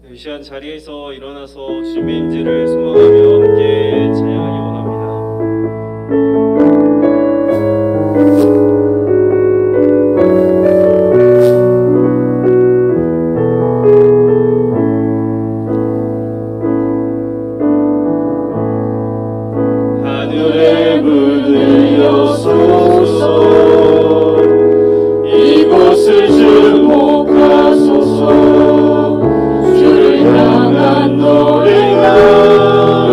이 시간 자리에서 일어나서 주님의 임재를 소망하며 함께 찬양하기 원합니다. 하늘의 문을 여소서 이곳을 주목하소서 주를 향한 노래가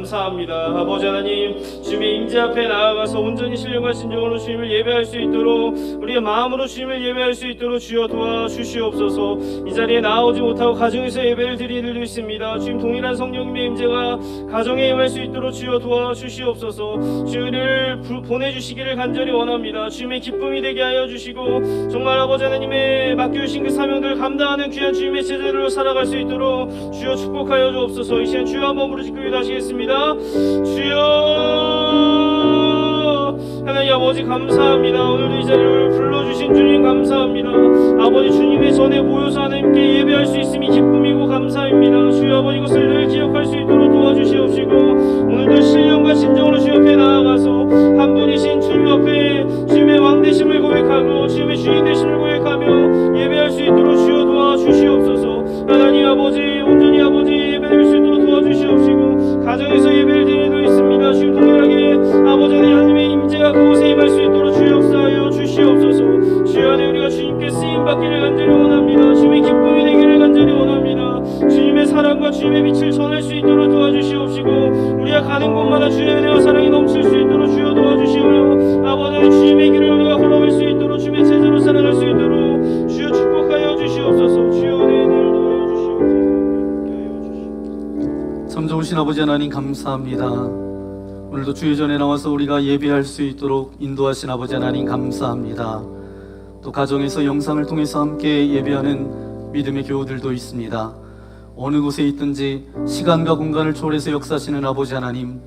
감사합니다. 아버지 하나님, 주님의 임재 앞에 나아가서 온전히 신령과 진정으로 주님을 예배할 수 있도록, 우리의 마음으로 주님을 예배할 수 있도록 주여 도와주시옵소서. 이 자리에 나오지 못하고 가정에서 예배를 드리는 일도 있습니다. 주님 동일한 성령님의 임재가 가정에 임할 수 있도록 주여 도와주시옵소서. 주를 보내주시기를 간절히 원합니다. 주님의 기쁨이 되게 하여 주시고, 정말 아버지 하나님의 맡겨주신 그 사명들을 감당하는 귀한 주님의 제자들로 살아갈 수 있도록 주여 축복하여 주옵소서. 이 시간 주여 한번 부르짖고 기도하시겠습니다. 주여 하나님 아버지 감사합니다. 오늘도 이 자리를 불러주신 주님 감사합니다. 아버지 주님의 전에 모여서 하나님께 예배할 수 있음이 기쁨이고 감사입니다. 주여 아버지 이것을 늘 기억할 수 있도록 도와주시옵시고, 오늘도 신령과 진정으로 주 옆에 나아가서 한 분이신 주님 앞에 주님의 왕되심을 고백하고 주님의 주인 되심을 고백하며 예배할 수 있도록 주여 도와주시옵소서. 하나님 아버지 온전히 아버지 예배드릴 수 있도록 도와주시옵시고, 가정에서 예배를 드리고 있습니다. 주님 동일하게 아버지 하나님의 임재가 그곳에 임할 수 있도록 주여 역사하여 주시옵소서. 주여 하나님 우리가 주님께 쓰임받기를 간절히 원합니다. 주님의 기쁨이 되기를 간절히 원합니다. 주님의 사랑과 주님의 빛을 전할 수 있도록 도와주시옵시고, 우리가 가는 곳마다 주의 은혜와 사랑이 넘칠 수 있도록 주여 도와주시오며, 아버지 하나님 주님의 길을 우리가 걸어갈 수 있도록 주님의 제자로 살아갈 수 있도록 주여 축복하여 주시옵소서. 주여 은혜를 도와주시옵소서. 참 좋으신 아버지 하나님 감사합니다. 오늘도 주의 전에 나와서 우리가 예배할 수 있도록 인도하신 아버지 하나님 감사합니다. 또 가정에서 영상을 통해서 함께 예배하는 믿음의 교우들도 있습니다. 어느 곳에 있든지 시간과 공간을 초월해서 역사하시는 아버지 하나님,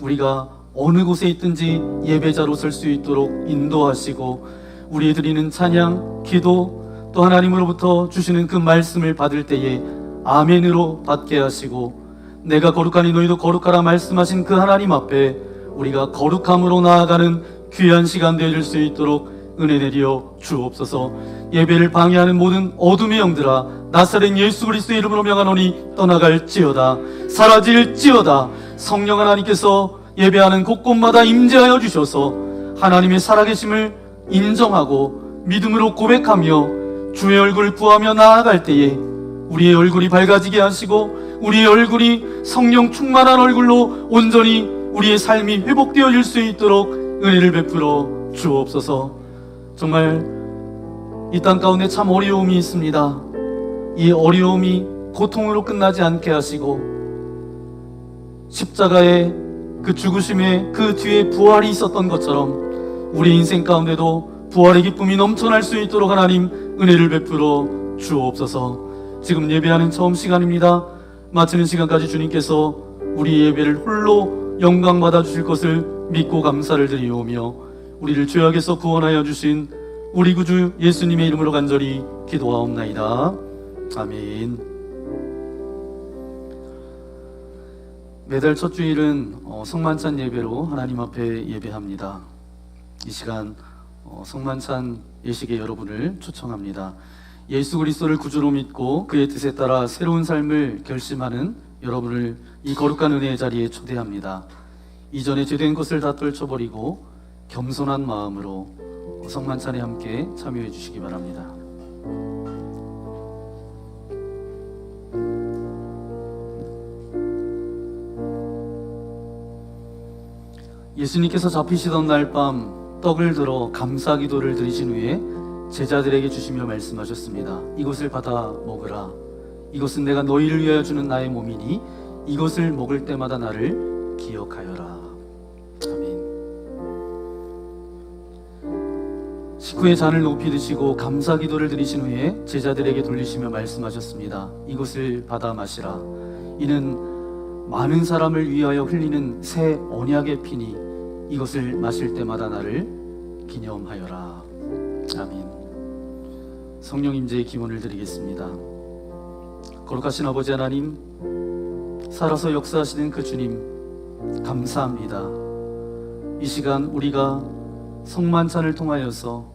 우리가 어느 곳에 있든지 예배자로 설 수 있도록 인도하시고, 우리의 드리는 찬양, 기도, 또 하나님으로부터 주시는 그 말씀을 받을 때에 아멘으로 받게 하시고, 내가 거룩하니 너희도 거룩하라 말씀하신 그 하나님 앞에 우리가 거룩함으로 나아가는 귀한 시간 되어질 수 있도록 은혜 내려 주옵소서. 예배를 방해하는 모든 어둠의 영들아, 나사렛 예수 그리스도의 이름으로 명하노니 떠나갈지어다, 사라질지어다. 성령 하나님께서 예배하는 곳곳마다 임재하여 주셔서 하나님의 살아계심을 인정하고 믿음으로 고백하며 주의 얼굴을 구하며 나아갈 때에 우리의 얼굴이 밝아지게 하시고, 우리의 얼굴이 성령 충만한 얼굴로 온전히 우리의 삶이 회복되어질 수 있도록 은혜를 베풀어 주옵소서. 정말 이 땅 가운데 참 어려움이 있습니다. 이 어려움이 고통으로 끝나지 않게 하시고, 십자가의 그 죽으심의 그 뒤에 부활이 있었던 것처럼 우리 인생 가운데도 부활의 기쁨이 넘쳐날 수 있도록 하나님 은혜를 베풀어 주옵소서. 지금 예배하는 처음 시간입니다. 마치는 시간까지 주님께서 우리 예배를 홀로 영광 받아 주실 것을 믿고 감사를 드리오며, 우리를 죄악에서 구원하여 주신 우리 구주 예수님의 이름으로 간절히 기도하옵나이다. 아멘. 매달 첫 주일은 성만찬 예배로 하나님 앞에 예배합니다. 이 시간 성만찬 예식의 여러분을 초청합니다. 예수 그리스도를 구주로 믿고 그의 뜻에 따라 새로운 삶을 결심하는 여러분을 이 거룩한 은혜의 자리에 초대합니다. 이전에 죄된 것을 다 떨쳐버리고 겸손한 마음으로 성만찬에 함께 참여해 주시기 바랍니다. 예수님께서 잡히시던 날 밤 떡을 들어 감사 기도를 드리신 후에 제자들에게 주시며 말씀하셨습니다. 이것을 받아 먹으라. 이것은 내가 너희를 위하여 주는 나의 몸이니 이것을 먹을 때마다 나를 기억하여라. 아멘. 식후에 잔을 높이 드시고 감사 기도를 드리신 후에 제자들에게 돌리시며 말씀하셨습니다. 이것을 받아 마시라. 이는 많은 사람을 위하여 흘리는 새 언약의 피니 이것을 마실 때마다 나를 기념하여라. 아멘. 성령 임재의 기원을 드리겠습니다. 거룩하신 아버지 하나님, 살아서 역사하시는 그 주님 감사합니다. 이 시간 우리가 성만찬을 통하여서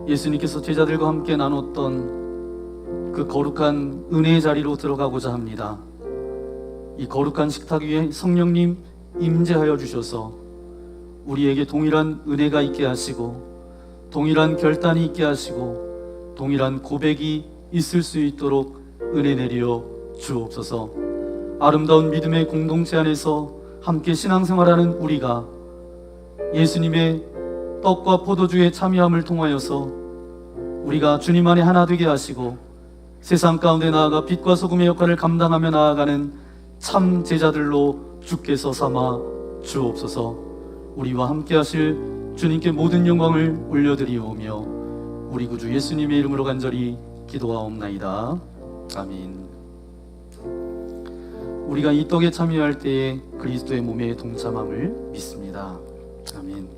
예수님께서 제자들과 함께 나눴던 그 거룩한 은혜의 자리로 들어가고자 합니다. 이 거룩한 식탁 위에 성령님 임재하여 주셔서 우리에게 동일한 은혜가 있게 하시고, 동일한 결단이 있게 하시고, 동일한 고백이 있을 수 있도록 은혜 내려 주옵소서. 아름다운 믿음의 공동체 안에서 함께 신앙생활하는 우리가 예수님의 떡과 포도주의 참여함을 통하여서 우리가 주님 안에 하나 되게 하시고 세상 가운데 나아가 빛과 소금의 역할을 감당하며 나아가는 참 제자들로 주께서 삼아 주옵소서. 우리와 함께 하실 주님께 모든 영광을 올려드리오며 우리 구주 예수님의 이름으로 간절히 기도하옵나이다. 아멘. 우리가 이 떡에 참여할 때에 그리스도의 몸에 동참함을 믿습니다. 아멘.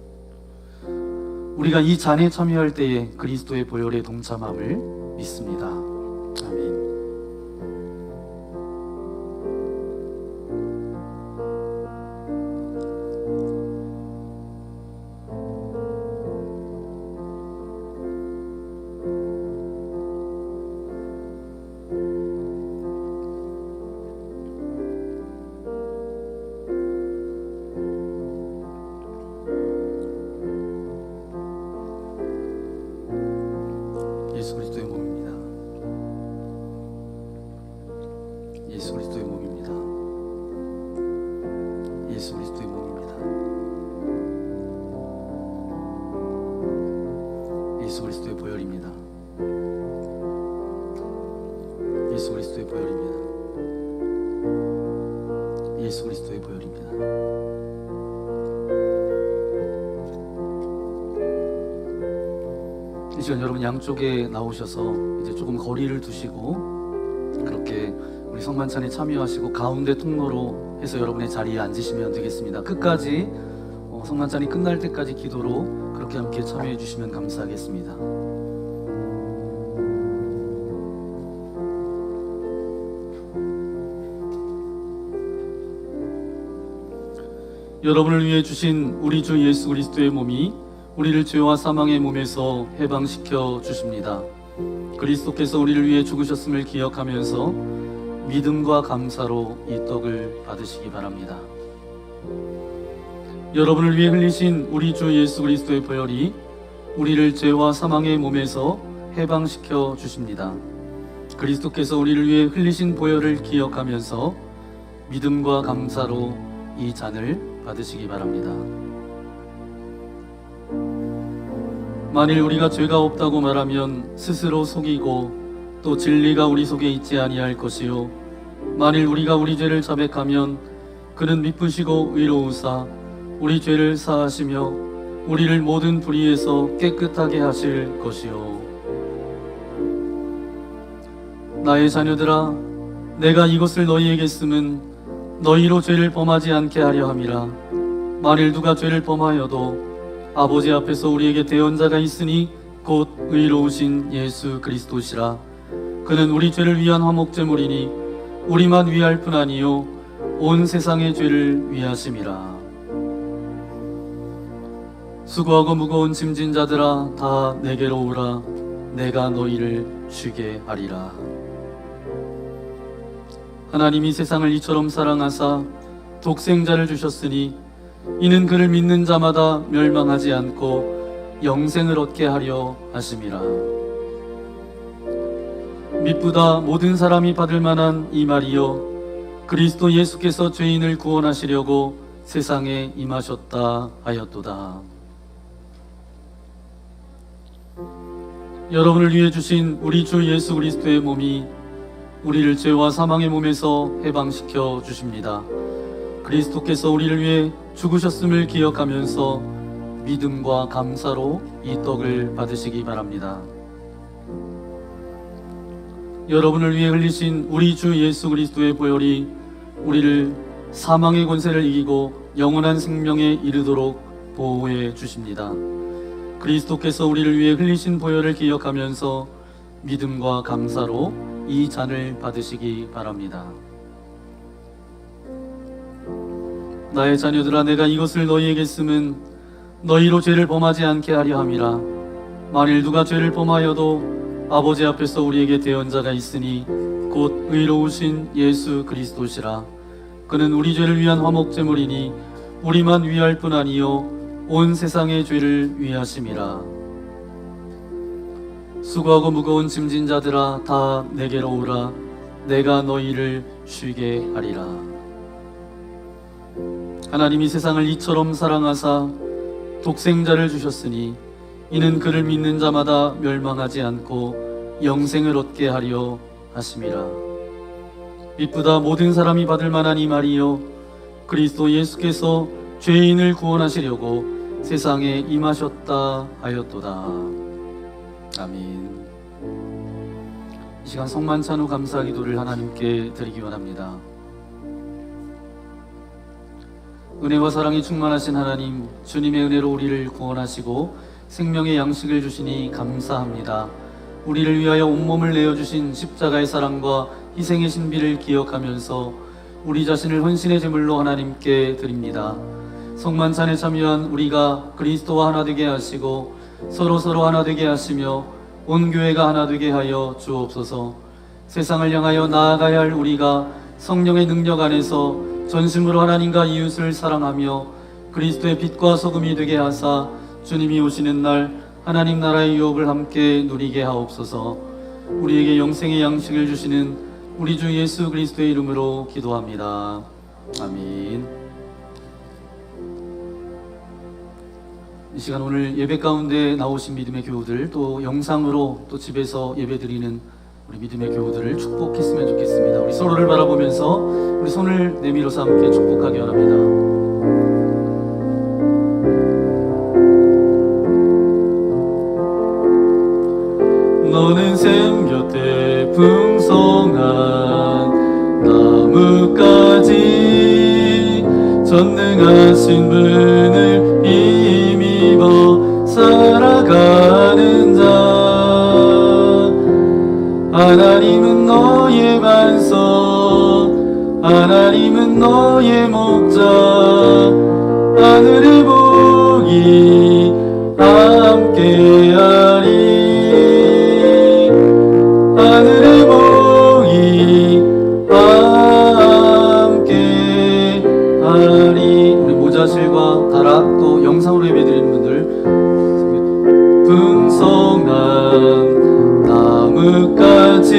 우리가 이 잔에 참여할 때에 그리스도의 보혈에 동참함을 믿습니다. 아멘. 예수 그리스도의 몸입니다. 예수 그리스도의 몸입니다. 예수 그리스도의 몸입니다. 예수 그리스도의 보혈입니다. 예수 그리스도의 보혈입니다. 예수 그리스도의 보혈입니다. 이 시간 여러분 양쪽에 나오셔서 이제 조금 거리를 두시고 그렇게 우리 성만찬에 참여하시고 가운데 통로로 해서 여러분의 자리에 앉으시면 되겠습니다. 끝까지 성만찬이 끝날 때까지 기도로 그렇게 함께 참여해 주시면 감사하겠습니다. 여러분을 위해 주신 우리 주 예수 그리스도의 몸이 우리를 죄와 사망의 몸에서 해방시켜 주십니다. 그리스도께서 우리를 위해 죽으셨음을 기억하면서 믿음과 감사로 이 떡을 받으시기 바랍니다. 여러분을 위해 흘리신 우리 주 예수 그리스도의 보혈이 우리를 죄와 사망의 몸에서 해방시켜 주십니다. 그리스도께서 우리를 위해 흘리신 보혈을 기억하면서 믿음과 감사로 이 잔을 받으시기 바랍니다. 만일 우리가 죄가 없다고 말하면 스스로 속이고 또 진리가 우리 속에 있지 아니할 것이요 만일 우리가 우리 죄를 자백하면 그는 미쁘시고 의로우사 우리 죄를 사하시며 우리를 모든 불의에서 깨끗하게 하실 것이요 나의 자녀들아 내가 이것을 너희에게 쓰면 너희로 죄를 범하지 않게 하려 함이라. 만일 누가 죄를 범하여도 아버지 앞에서 우리에게 대언자가 있으니 곧 의로우신 예수 그리스도시라. 그는 우리 죄를 위한 화목제물이니 우리만 위할 뿐 아니요 온 세상의 죄를 위하심이라. 수고하고 무거운 짐진 자들아 다 내게로 오라. 내가 너희를 쉬게 하리라. 하나님이 세상을 이처럼 사랑하사 독생자를 주셨으니 이는 그를 믿는 자마다 멸망하지 않고 영생을 얻게 하려 하심이라. 미쁘다 모든 사람이 받을 만한 이 말이요 그리스도 예수께서 죄인을 구원하시려고 세상에 임하셨다 하였도다. 여러분을 위해 주신 우리 주 예수 그리스도의 몸이 우리를 죄와 사망의 몸에서 해방시켜 주십니다. 그리스도께서 우리를 위해 죽으셨음을 기억하면서 믿음과 감사로 이 떡을 받으시기 바랍니다. 여러분을 위해 흘리신 우리 주 예수 그리스도의 보혈이 우리를 사망의 권세를 이기고 영원한 생명에 이르도록 보호해 주십니다. 그리스도께서 우리를 위해 흘리신 보혈을 기억하면서 믿음과 감사로 이 잔을 받으시기 바랍니다. 나의 자녀들아 내가 이것을 너희에게 쓰면 너희로 죄를 범하지 않게 하려 함이라. 만일 누가 죄를 범하여도 아버지 앞에서 우리에게 대언자가 있으니 곧 의로우신 예수 그리스도시라. 그는 우리 죄를 위한 화목제물이니 우리만 위할 뿐 아니요 온 세상의 죄를 위하심이라. 수고하고 무거운 짐진 자들아 다 내게로 오라. 내가 너희를 쉬게 하리라. 하나님이 세상을 이처럼 사랑하사 독생자를 주셨으니 이는 그를 믿는 자마다 멸망하지 않고 영생을 얻게 하려 하심이라. 이쁘다 모든 사람이 받을 만한 이 말이요 그리스도 예수께서 죄인을 구원하시려고 세상에 임하셨다 하였도다. 아멘. 이 시간 성만찬 후 감사 기도를 하나님께 드리기 원합니다. 은혜와 사랑이 충만하신 하나님, 주님의 은혜로 우리를 구원하시고 생명의 양식을 주시니 감사합니다. 우리를 위하여 온몸을 내어주신 십자가의 사랑과 희생의 신비를 기억하면서 우리 자신을 헌신의 제물로 하나님께 드립니다. 성만찬에 참여한 우리가 그리스도와 하나 되게 하시고 서로 하나 되게 하시며 온 교회가 하나 되게 하여 주옵소서. 세상을 향하여 나아가야 할 우리가 성령의 능력 안에서 전심으로 하나님과 이웃을 사랑하며 그리스도의 빛과 소금이 되게 하사 주님이 오시는 날 하나님 나라의 유업을 함께 누리게 하옵소서. 우리에게 영생의 양식을 주시는 우리 주 예수 그리스도의 이름으로 기도합니다. 아멘. 이 시간 오늘 예배 가운데 나오신 믿음의 교우들, 또 영상으로 또 집에서 예배드리는 우리 믿음의 교우들을 축복했으면 좋겠습니다. 우리 서로를 바라보면서 우리 손을 내밀어서 함께 축복하기 원합니다. 너는 샘 곁에 풍성한 나뭇가지 전능하신 분을 힘입어 살아가는 자 하나님은 너의 반석 하나님은 너의 목자 하늘의 복이 함께하리 하늘의 복이 함께하리. 우리 모자실과 다락 또 영상으로 예배드리는 분들 풍성한 나뭇가지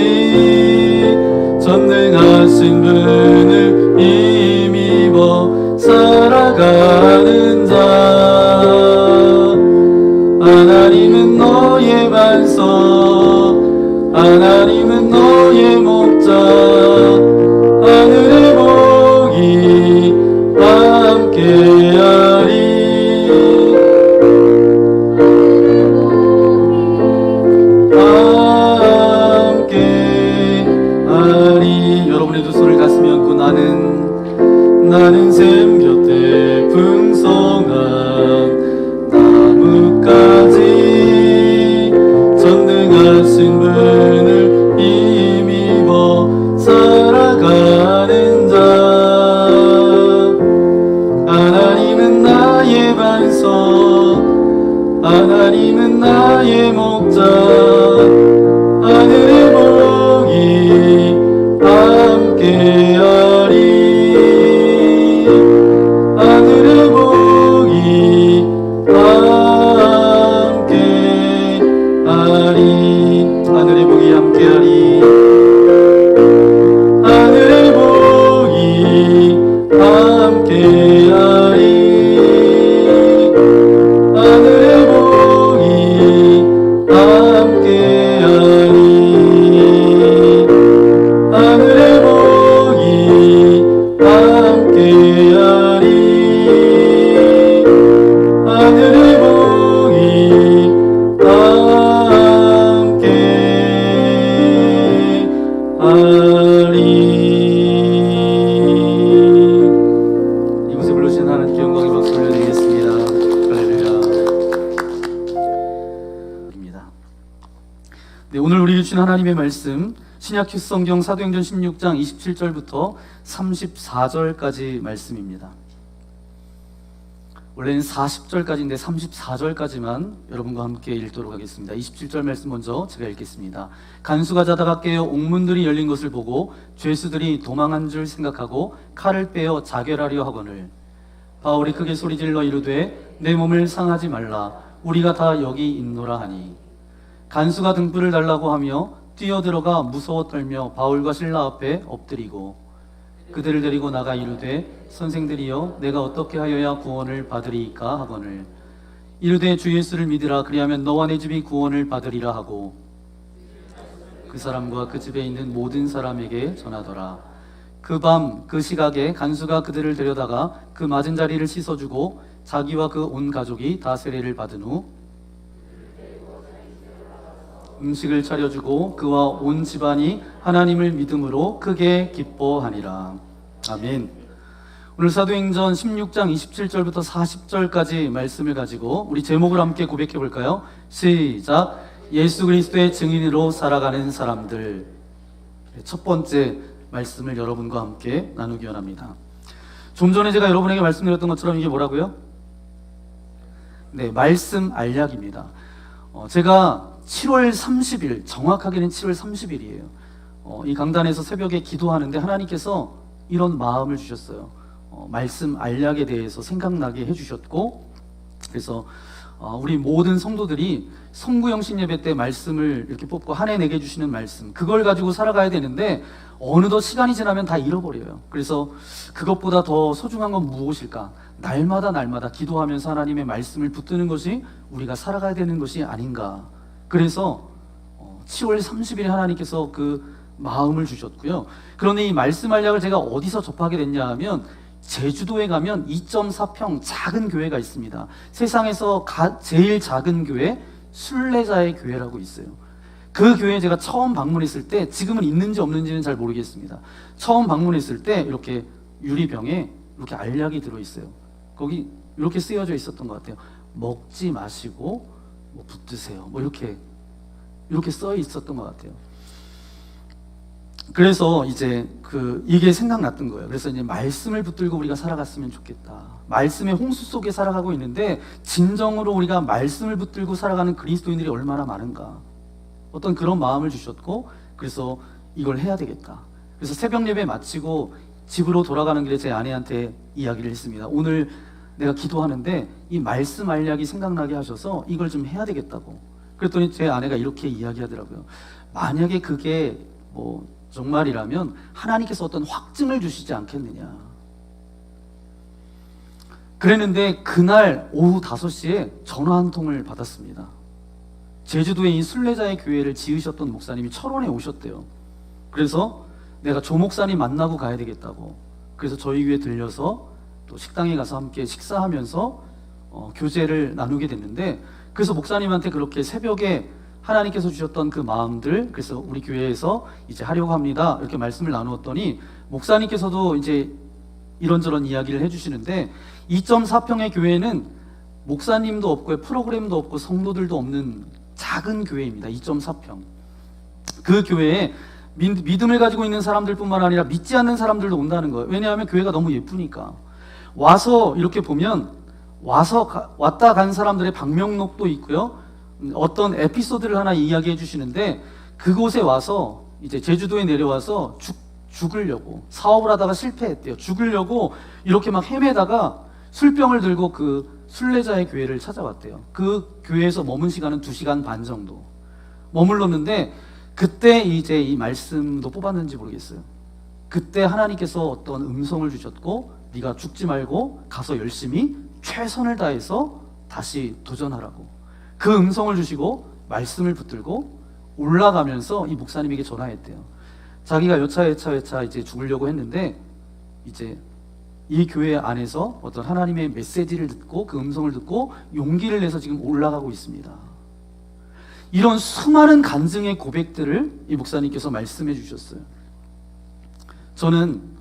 전능하신 분을 힘입어 살아가는 자 하나님은 너의 반석 하나님은 너의 목자 하늘의 복이 함께하리 함께하리. 여러분의 두 손을 가슴에 얹고 나는 샘 곁에 풍성한 나뭇가지 전능하신 분을 힘입어 살아가는 자 하나님은 나의 반석 하나님은 나의 목자 하늘의 복이 함께하리 하늘의 복이 함께하리 하늘의 복이 함께하리 하늘의 복이 함께하리 하늘의 복이 함께하리 하늘의 복이 함께하리 하늘의 복이 함께하리. 이곳에 불러주신 하나님께 영광의 박수 올려드리겠습니다. 할렐루야. 네, 오늘 우리에게 주신 하나님의 말씀 신약 성경 사도행전 16장 27절부터 34절까지 말씀입니다. 원래는 40절까지인데 34절까지만 여러분과 함께 읽도록 하겠습니다. 27절 말씀 먼저 제가 읽겠습니다. 간수가 자다가 깨어 옥문들이 열린 것을 보고 죄수들이 도망한 줄 생각하고 칼을 빼어 자결하려 하거늘 바울이 크게 소리질러 이르되 내 몸을 상하지 말라 우리가 다 여기 있노라 하니 간수가 등불을 달라고 하며 뛰어들어가 무서워 떨며 바울과 실라 앞에 엎드리고 그들을 데리고 나가 이르되 선생들이여 내가 어떻게 하여야 구원을 받으리이까 하거늘 이르되 주 예수를 믿으라 그리하면 너와 내 집이 구원을 받으리라 하고 그 사람과 그 집에 있는 모든 사람에게 전하더라. 그 밤 그 시각에 간수가 그들을 데려다가 그 맞은 자리를 씻어주고 자기와 그 온 가족이 다 세례를 받은 후 음식을 차려주고 그와 온 집안이 하나님을 믿음으로 크게 기뻐하니라. 아멘. 오늘 사도행전 16장 27절부터 40절까지 말씀을 가지고 우리 제목을 함께 고백해 볼까요? 시작. 예수 그리스도의 증인으로 살아가는 사람들. 첫 번째 말씀을 여러분과 함께 나누기 원합니다. 좀 전에 제가 여러분에게 말씀드렸던 것처럼 이게 뭐라고요? 네, 말씀 알약입니다. 제가 7월 30일, 정확하게는 7월 30일이에요. 이 강단에서 새벽에 기도하는데 하나님께서 이런 마음을 주셨어요. 말씀 알약에 대해서 생각나게 해주셨고, 그래서 우리 모든 성도들이 성구영신 예배 때 말씀을 이렇게 뽑고 한 해 내게 주시는 말씀, 그걸 가지고 살아가야 되는데 어느덧 시간이 지나면 다 잃어버려요. 그래서 그것보다 더 소중한 건 무엇일까? 날마다 기도하면서 하나님의 말씀을 붙드는 것이 우리가 살아가야 되는 것이 아닌가. 그래서 7월 30일에 하나님께서 그 마음을 주셨고요. 그런데 이 말씀 알약을 제가 어디서 접하게 됐냐 하면 제주도에 가면 2.4평 작은 교회가 있습니다. 세상에서 제일 작은 교회 순례자의 교회라고 있어요. 그 교회에 제가 처음 방문했을 때, 지금은 있는지 없는지는 잘 모르겠습니다. 처음 방문했을 때 이렇게 유리병에 이렇게 알약이 들어있어요. 거기 이렇게 쓰여져 있었던 것 같아요. 먹지 마시고 뭐 붙드세요. 뭐 이렇게 써 있었던 것 같아요. 그래서 이제 이게 생각났던 거예요. 그래서 이제 말씀을 붙들고 우리가 살아갔으면 좋겠다. 말씀의 홍수 속에 살아가고 있는데 진정으로 우리가 말씀을 붙들고 살아가는 그리스도인들이 얼마나 많은가. 어떤 그런 마음을 주셨고, 그래서 이걸 해야 되겠다. 그래서 새벽 예배 마치고 집으로 돌아가는 길에 제 아내한테 이야기를 했습니다. 오늘 내가 기도하는데 이 말씀 알약이 생각나게 하셔서 이걸 좀 해야 되겠다고. 그랬더니 제 아내가 이렇게 이야기하더라고요. 만약에 그게 뭐 정말이라면 하나님께서 어떤 확증을 주시지 않겠느냐. 그랬는데 그날 오후 5시에 전화 한 통을 받았습니다. 제주도에 이 순례자의 교회를 지으셨던 목사님이 철원에 오셨대요. 그래서 내가 조 목사님 만나고 가야 되겠다고. 그래서 저희 교회 들려서 또 식당에 가서 함께 식사하면서 교제를 나누게 됐는데, 그래서 목사님한테 그렇게 새벽에 하나님께서 주셨던 그 마음들, 그래서 우리 교회에서 이제 하려고 합니다. 이렇게 말씀을 나누었더니 목사님께서도 이제 이런저런 이야기를 해주시는데 2.4평의 교회는 목사님도 없고 프로그램도 없고 성도들도 없는 작은 교회입니다. 2.4평. 그 교회에 믿음을 가지고 있는 사람들뿐만 아니라 믿지 않는 사람들도 온다는 거예요. 왜냐하면 교회가 너무 예쁘니까. 와서 이렇게 보면 왔다 간 사람들의 방명록도 있고요. 어떤 에피소드를 하나 이야기해 주시는데, 그곳에 와서 이제 제주도에 내려와서 죽으려고 사업을 하다가 실패했대요. 죽으려고 이렇게 막 헤매다가 술병을 들고 그 순례자의 교회를 찾아왔대요. 그 교회에서 머문 시간은 2시간 반 정도 머물렀는데, 그때 이제 이 말씀도 뽑았는지 모르겠어요. 그때 하나님께서 어떤 음성을 주셨고, 네가 죽지 말고 가서 열심히 최선을 다해서 다시 도전하라고. 그 음성을 주시고 말씀을 붙들고 올라가면서 이 목사님에게 전화했대요. 자기가 여차 이제 죽으려고 했는데 이제 이 교회 안에서 어떤 하나님의 메시지를 듣고 그 음성을 듣고 용기를 내서 지금 올라가고 있습니다. 이런 수많은 간증의 고백들을 이 목사님께서 말씀해 주셨어요. 저는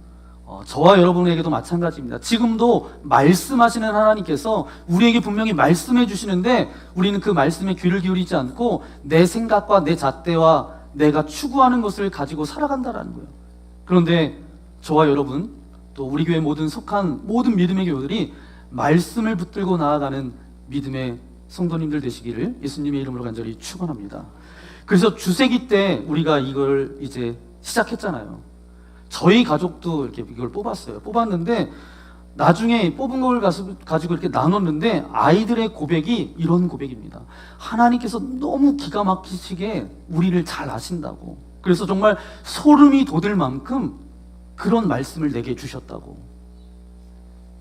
저와 여러분에게도 마찬가지입니다. 지금도 말씀하시는 하나님께서 우리에게 분명히 말씀해 주시는데 우리는 그 말씀에 귀를 기울이지 않고 내 생각과 내 잣대와 내가 추구하는 것을 가지고 살아간다라는 거예요. 그런데 저와 여러분, 또 우리 교회 속한 모든 믿음의 교우들이 말씀을 붙들고 나아가는 믿음의 성도님들 되시기를 예수님의 이름으로 간절히 축원합니다. 그래서 주세기 때 우리가 이걸 이제 시작했잖아요. 저희 가족도 이렇게 이걸 뽑았어요. 뽑았는데 나중에 뽑은 걸 가지고 이렇게 나눴는데 아이들의 고백이 이런 고백입니다. 하나님께서 너무 기가 막히시게 우리를 잘 아신다고. 그래서 정말 소름이 돋을 만큼 그런 말씀을 내게 주셨다고.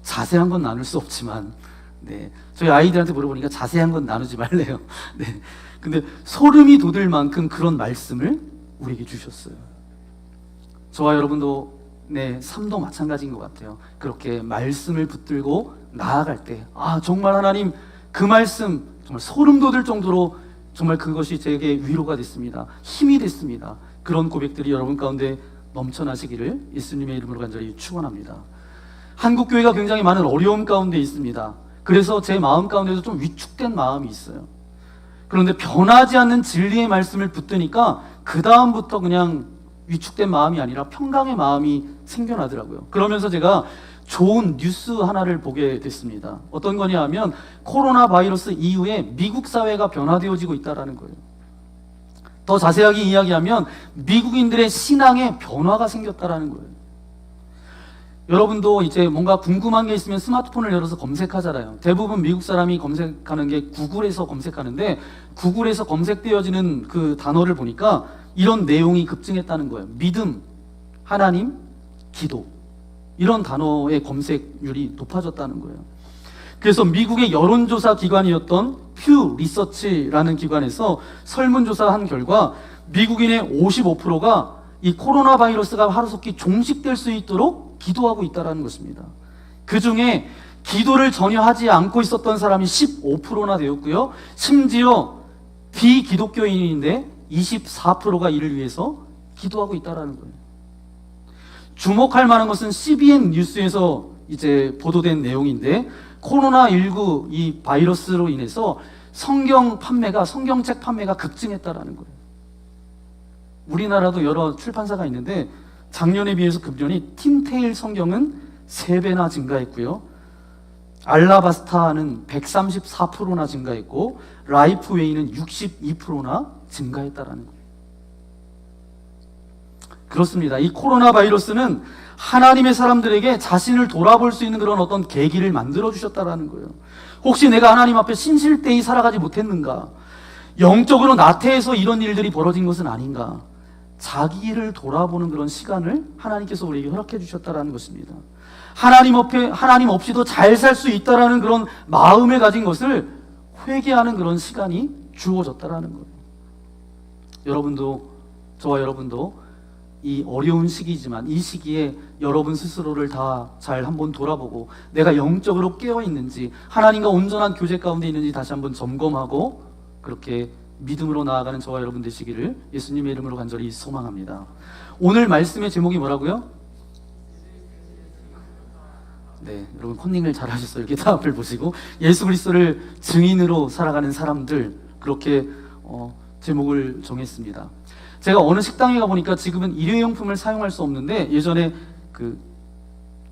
자세한 건 나눌 수 없지만, 네, 저희 아이들한테 물어보니까 자세한 건 나누지 말래요. 네, 근데 소름이 돋을 만큼 그런 말씀을 우리에게 주셨어요. 저와 여러분도 네, 삶도 마찬가지인 것 같아요. 그렇게 말씀을 붙들고 나아갈 때, 아, 정말 하나님 그 말씀 정말 소름 돋을 정도로 정말 그것이 제게 위로가 됐습니다. 힘이 됐습니다. 그런 고백들이 여러분 가운데 넘쳐나시기를 예수님의 이름으로 간절히 축원합니다. 한국 교회가 굉장히 많은 어려움 가운데 있습니다. 그래서 제 마음 가운데도 좀 위축된 마음이 있어요. 그런데 변하지 않는 진리의 말씀을 붙드니까 그 다음부터 그냥 위축된 마음이 아니라 평강의 마음이 생겨나더라고요. 그러면서 제가 좋은 뉴스 하나를 보게 됐습니다. 어떤 거냐 하면 코로나 바이러스 이후에 미국 사회가 변화되어지고 있다는 거예요. 더 자세하게 이야기하면 미국인들의 신앙에 변화가 생겼다는 거예요. 여러분도 이제 뭔가 궁금한 게 있으면 스마트폰을 열어서 검색하잖아요. 대부분 미국 사람이 검색하는 게 구글에서 검색하는데, 구글에서 검색되어지는 그 단어를 보니까 이런 내용이 급증했다는 거예요. 믿음, 하나님, 기도, 이런 단어의 검색률이 높아졌다는 거예요. 그래서 미국의 여론조사 기관이었던 퓨 리서치라는 기관에서 설문조사한 결과 미국인의 55%가 이 코로나 바이러스가 하루속히 종식될 수 있도록 기도하고 있다는 것입니다. 그 중에 기도를 전혀 하지 않고 있었던 사람이 15%나 되었고요. 심지어 비기독교인인데 24%가 이를 위해서 기도하고 있다는 거예요. 주목할 만한 것은 CBN 뉴스에서 이제 보도된 내용인데, 코로나19 이 바이러스로 인해서 성경책 판매가 급증했다라는 거예요. 우리나라도 여러 출판사가 있는데 작년에 비해서 금년이 틴테일 성경은 3배나 증가했고요. 알라바스타는 134%나 증가했고 라이프웨이는 62%나 증가했다라는 거예요. 그렇습니다. 이 코로나 바이러스는 하나님의 사람들에게 자신을 돌아볼 수 있는 그런 어떤 계기를 만들어 주셨다라는 거예요. 혹시 내가 하나님 앞에 신실되이 살아가지 못했는가? 영적으로 나태해서 이런 일들이 벌어진 것은 아닌가? 자기를 돌아보는 그런 시간을 하나님께서 우리에게 허락해 주셨다라는 것입니다. 하나님 없이도 잘 살 수 있다라는 그런 마음을 가진 것을 회개하는 그런 시간이 주어졌다라는 거예요. 저와 여러분도 이 어려운 시기지만 이 시기에 여러분 스스로를 다 잘 한번 돌아보고 내가 영적으로 깨어 있는지, 하나님과 온전한 교제 가운데 있는지 다시 한번 점검하고 그렇게 믿음으로 나아가는 저와 여러분 되시기를 예수님의 이름으로 간절히 소망합니다. 오늘 말씀의 제목이 뭐라고요? 네, 여러분 컨닝을 잘 하셨어요. 이렇게 다 앞을 보시고 예수 그리스도를 증인으로 살아가는 사람들, 그렇게 제목을 정했습니다. 제가 어느 식당에 가보니까 지금은 일회용품을 사용할 수 없는데, 예전에 그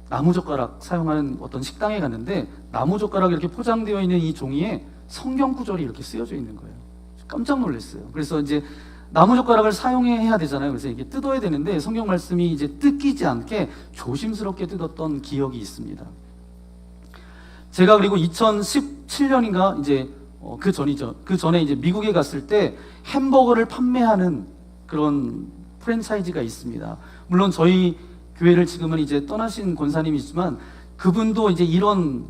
나무젓가락 사용하는 어떤 식당에 갔는데 나무젓가락이 이렇게 포장되어 있는 이 종이에 성경 구절이 이렇게 쓰여져 있는 거예요. 깜짝 놀랐어요. 그래서 이제 나무젓가락을 사용해야 되잖아요. 그래서 이게 뜯어야 되는데 성경 말씀이 이제 뜯기지 않게 조심스럽게 뜯었던 기억이 있습니다. 제가 그리고 2017년인가 이제 그 전이죠. 그 전에 이제 미국에 갔을 때 햄버거를 판매하는 그런 프랜차이즈가 있습니다. 물론 저희 교회를 지금은 이제 떠나신 권사님이지만 그분도 이제 이런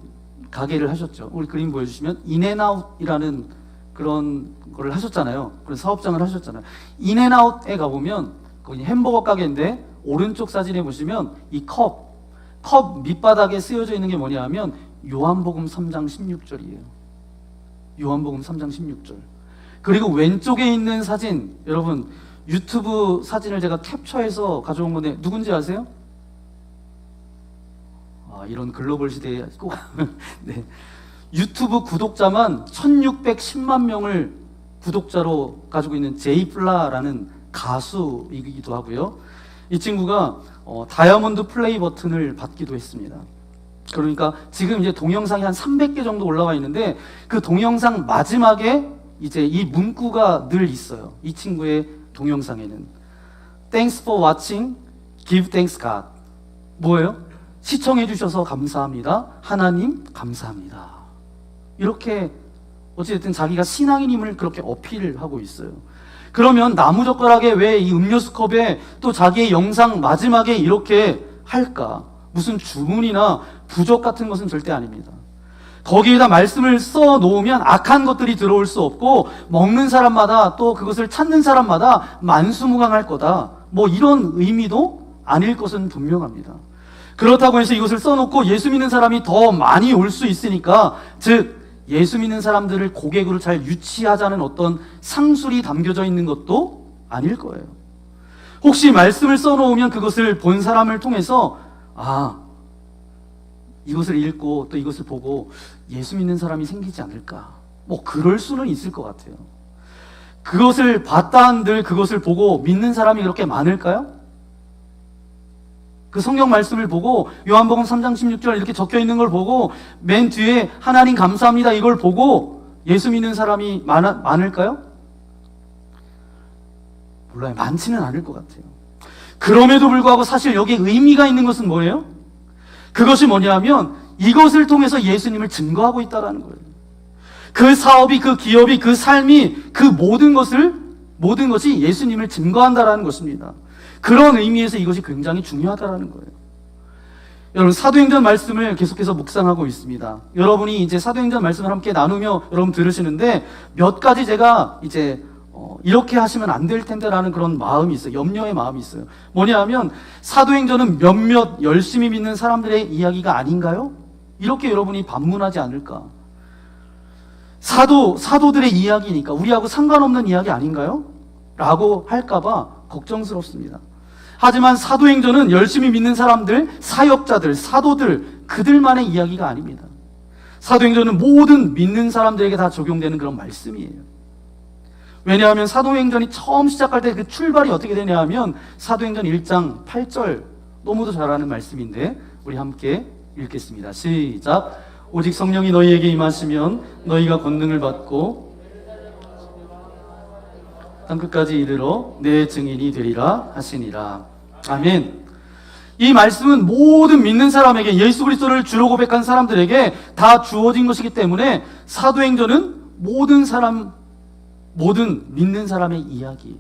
가게를 하셨죠. 우리 그림 보여주시면 인앤아웃이라는 그런 거를 하셨잖아요. 그런 사업장을 하셨잖아요. 인앤아웃에 가보면 거기 햄버거 가게인데 오른쪽 사진에 보시면 이 컵 밑바닥에 쓰여져 있는 게 뭐냐 하면 요한복음 3장 16절이에요. 요한복음 3장 16절. 그리고 왼쪽에 있는 사진, 여러분 유튜브 사진을 제가 캡처해서 가져온 건데 누군지 아세요? 이런 글로벌 시대에 꼭 네. 유튜브 구독자만 1610만 명을 구독자로 가지고 있는 제이플라라는 가수이기도 하고요. 이 친구가 다이아몬드 플레이 버튼을 받기도 했습니다. 그러니까 지금 이제 동영상이 한 300개 정도 올라와 있는데 그 동영상 마지막에 이제 이 문구가 늘 있어요. 이 친구의 동영상에는 Thanks for watching, give thanks God. 뭐예요? 시청해 주셔서 감사합니다. 하나님 감사합니다. 이렇게 어찌됐든 자기가 신앙인임을 그렇게 어필을 하고 있어요. 그러면 나무젓가락에 왜 이 음료수 컵에 또 자기의 영상 마지막에 이렇게 할까? 무슨 주문이나 부적 같은 것은 절대 아닙니다. 거기에다 말씀을 써 놓으면 악한 것들이 들어올 수 없고 먹는 사람마다 또 그것을 찾는 사람마다 만수무강할 거다. 뭐 이런 의미도 아닐 것은 분명합니다. 그렇다고 해서 이것을 써놓고 예수 믿는 사람이 더 많이 올 수 있으니까, 즉 예수 믿는 사람들을 고객으로 잘 유치하자는 어떤 상술이 담겨져 있는 것도 아닐 거예요. 혹시 말씀을 써놓으면 그것을 본 사람을 통해서 이것을 읽고 또 이것을 보고 예수 믿는 사람이 생기지 않을까, 뭐 그럴 수는 있을 것 같아요. 그것을 봤다 한들 그것을 보고 믿는 사람이 그렇게 많을까요? 그 성경 말씀을 보고 요한복음 3장 16절 이렇게 적혀 있는 걸 보고 맨 뒤에 하나님 감사합니다 이걸 보고 예수 믿는 사람이 많을까요? 몰라요. 많지는 않을 것 같아요. 그럼에도 불구하고 사실 여기에 의미가 있는 것은 뭐예요? 그것이 뭐냐면 이것을 통해서 예수님을 증거하고 있다는 거예요. 그 사업이, 그 기업이, 그 삶이, 그 모든 것이 예수님을 증거한다라는 것입니다. 그런 의미에서 이것이 굉장히 중요하다라는 거예요. 여러분, 사도행전 말씀을 계속해서 묵상하고 있습니다. 여러분이 이제 사도행전 말씀을 함께 나누며 여러분 들으시는데 몇 가지 제가 이제 이렇게 하시면 안 될 텐데라는 그런 마음이 있어요. 염려의 마음이 있어요. 뭐냐 하면 사도행전은 몇몇 열심히 믿는 사람들의 이야기가 아닌가요? 이렇게 여러분이 반문하지 않을까? 사도들의 이야기니까 우리하고 상관없는 이야기 아닌가요? 라고 할까봐 걱정스럽습니다. 하지만 사도행전은 열심히 믿는 사람들, 사역자들, 사도들, 그들만의 이야기가 아닙니다. 사도행전은 모든 믿는 사람들에게 다 적용되는 그런 말씀이에요. 왜냐하면 사도행전이 처음 시작할 때 그 출발이 어떻게 되냐 하면 사도행전 1장 8절, 너무도 잘 아는 말씀인데 우리 함께 읽겠습니다. 시작. 오직 성령이 너희에게 임하시면 너희가 권능을 받고 땅끝까지 이르러 내 증인이 되리라 하시니라. 아멘. 이 말씀은 모든 믿는 사람에게, 예수 그리스도를 주로 고백한 사람들에게 다 주어진 것이기 때문에 사도행전은 모든 믿는 사람의 이야기예요.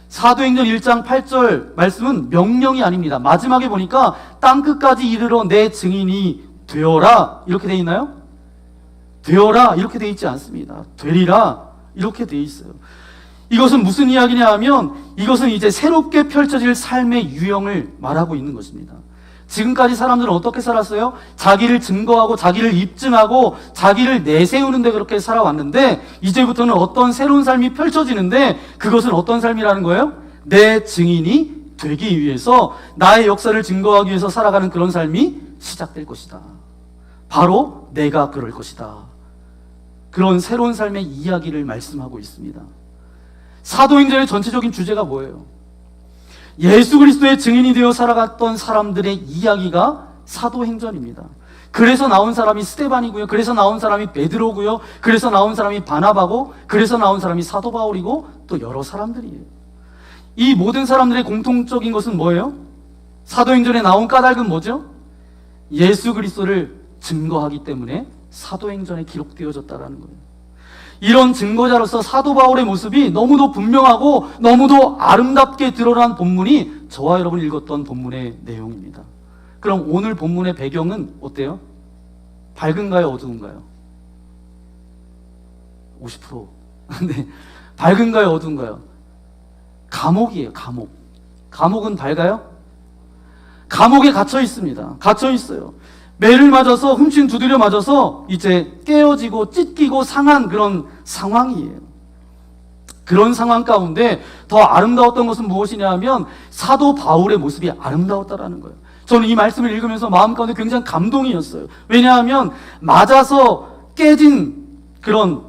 사도행전 1장 8절 말씀은 명령이 아닙니다. 마지막에 보니까 땅끝까지 이르러 내 증인이 되어라 이렇게 돼 있나요? 되어라 이렇게 돼 있지 않습니다. 되리라 이렇게 돼 있어요. 이것은 무슨 이야기냐 하면 이것은 이제 새롭게 펼쳐질 삶의 유형을 말하고 있는 것입니다. 지금까지 사람들은 어떻게 살았어요? 자기를 증거하고 자기를 입증하고 자기를 내세우는데 그렇게 살아왔는데 이제부터는 어떤 새로운 삶이 펼쳐지는데 그것은 어떤 삶이라는 거예요? 내 증인이 되기 위해서, 나의 역사를 증거하기 위해서 살아가는 그런 삶이 시작될 것이다. 바로 내가 그럴 것이다. 그런 새로운 삶의 이야기를 말씀하고 있습니다. 사도행전의 전체적인 주제가 뭐예요? 예수 그리스도의 증인이 되어 살아갔던 사람들의 이야기가 사도행전입니다. 그래서 나온 사람이 스데반이고요. 그래서 나온 사람이 베드로고요. 그래서 나온 사람이 바나바고, 그래서 나온 사람이 사도 바울이고 또 여러 사람들이에요. 이 모든 사람들의 공통적인 것은 뭐예요? 사도행전에 나온 까닭은 뭐죠? 예수 그리스도를 증거하기 때문에 사도행전에 기록되어졌다는 거예요. 이런 증거자로서 사도 바울의 모습이 너무도 분명하고 너무도 아름답게 드러난 본문이 저와 여러분이 읽었던 본문의 내용입니다. 그럼 오늘 본문의 배경은 어때요? 밝은가요? 어두운가요? 50%. 네. 밝은가요? 어두운가요? 감옥이에요. 감옥. 감옥은 밝아요? 감옥에 갇혀 있습니다. 갇혀 있어요. 매를 맞아서, 훔친 두드려 맞아서 이제 깨어지고 찢기고 상한 그런 상황이에요. 그런 상황 가운데 더 아름다웠던 것은 무엇이냐 하면 사도 바울의 모습이 아름다웠다라는 거예요. 저는 이 말씀을 읽으면서 마음 가운데 굉장히 감동이었어요. 왜냐하면 맞아서 깨진 그런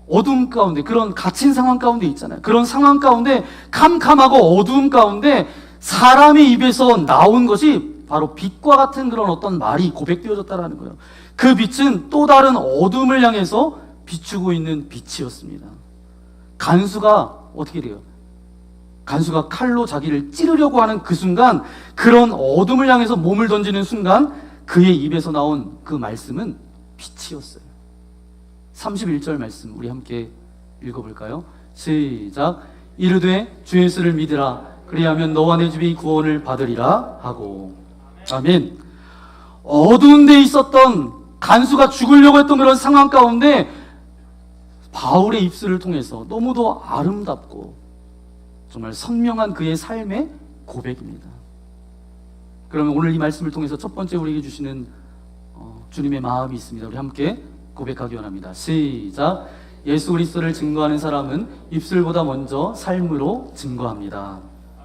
어둠 가운데, 그런 갇힌 상황 가운데 있잖아요. 그런 상황 가운데, 캄캄하고 어두움 가운데 사람의 입에서 나온 것이 바로 빛과 같은 그런 어떤 말이 고백되어졌다는 거예요. 그 빛은 또 다른 어둠을 향해서 비추고 있는 빛이었습니다. 간수가 어떻게 돼요? 간수가 칼로 자기를 찌르려고 하는 그 순간, 그런 어둠을 향해서 몸을 던지는 순간 그의 입에서 나온 그 말씀은 빛이었어요. 31절 말씀 우리 함께 읽어볼까요? 시작. 이르되 주 예수를 믿으라 그리하면 너와 내 집이 구원을 받으리라 하고. 아멘. 어두운 데 있었던 간수가 죽으려고 했던 그런 상황 가운데 바울의 입술을 통해서 너무도 아름답고 정말 선명한 그의 삶의 고백입니다. 그러면 오늘 이 말씀을 통해서 첫 번째 우리에게 주시는 주님의 마음이 있습니다. 우리 함께 고백하기 원합니다. 시작. 예수 그리스도를 증거하는 사람은 입술보다 먼저 삶으로 증거합니다.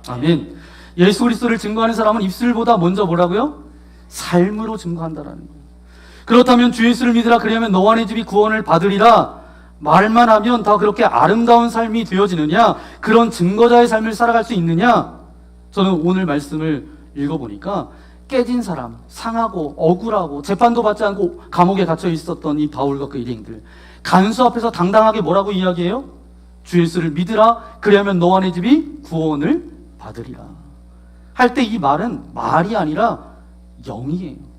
아멘. 예수 그리스도를 증거하는 사람은 입술보다 먼저 뭐라고요? 삶으로 증거한다라는 거예요. 그렇다면 주 예수를 믿으라 그리하면 너와 내 집이 구원을 받으리라 말만 하면 다 그렇게 아름다운 삶이 되어지느냐? 그런 증거자의 삶을 살아갈 수 있느냐? 저는 오늘 말씀을 읽어보니까 깨진 사람, 상하고 억울하고 재판도 받지 않고 감옥에 갇혀 있었던 이 바울과 그 일행들, 간수 앞에서 당당하게 뭐라고 이야기해요? 주 예수를 믿으라 그리하면 너와 내 집이 구원을 받으리라 할 때 이 말은 말이 아니라 영이에요.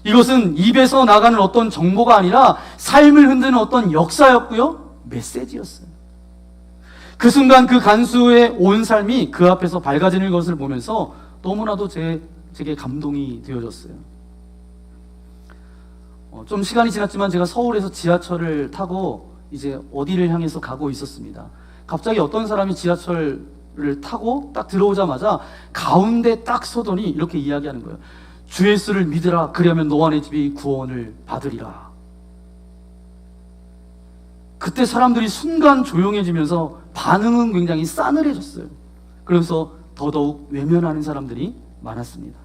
이것은 입에서 나가는 어떤 정보가 아니라 삶을 흔드는 어떤 역사였고요, 메시지였어요. 그 순간 그 간수의 온 삶이 그 앞에서 밝아지는 것을 보면서 너무나도 제게 감동이 되어졌어요. 좀 시간이 지났지만 제가 서울에서 지하철을 타고 이제 어디를 향해서 가고 있었습니다. 갑자기 어떤 사람이 지하철을 타고 딱 들어오자마자 가운데 딱 서더니 이렇게 이야기하는 거예요. 주 예수를 믿으라 그리하면 너와 내 집이 구원을 받으리라. 그때 사람들이 순간 조용해지면서 반응은 굉장히 싸늘해졌어요. 그래서 더더욱 외면하는 사람들이 많았습니다.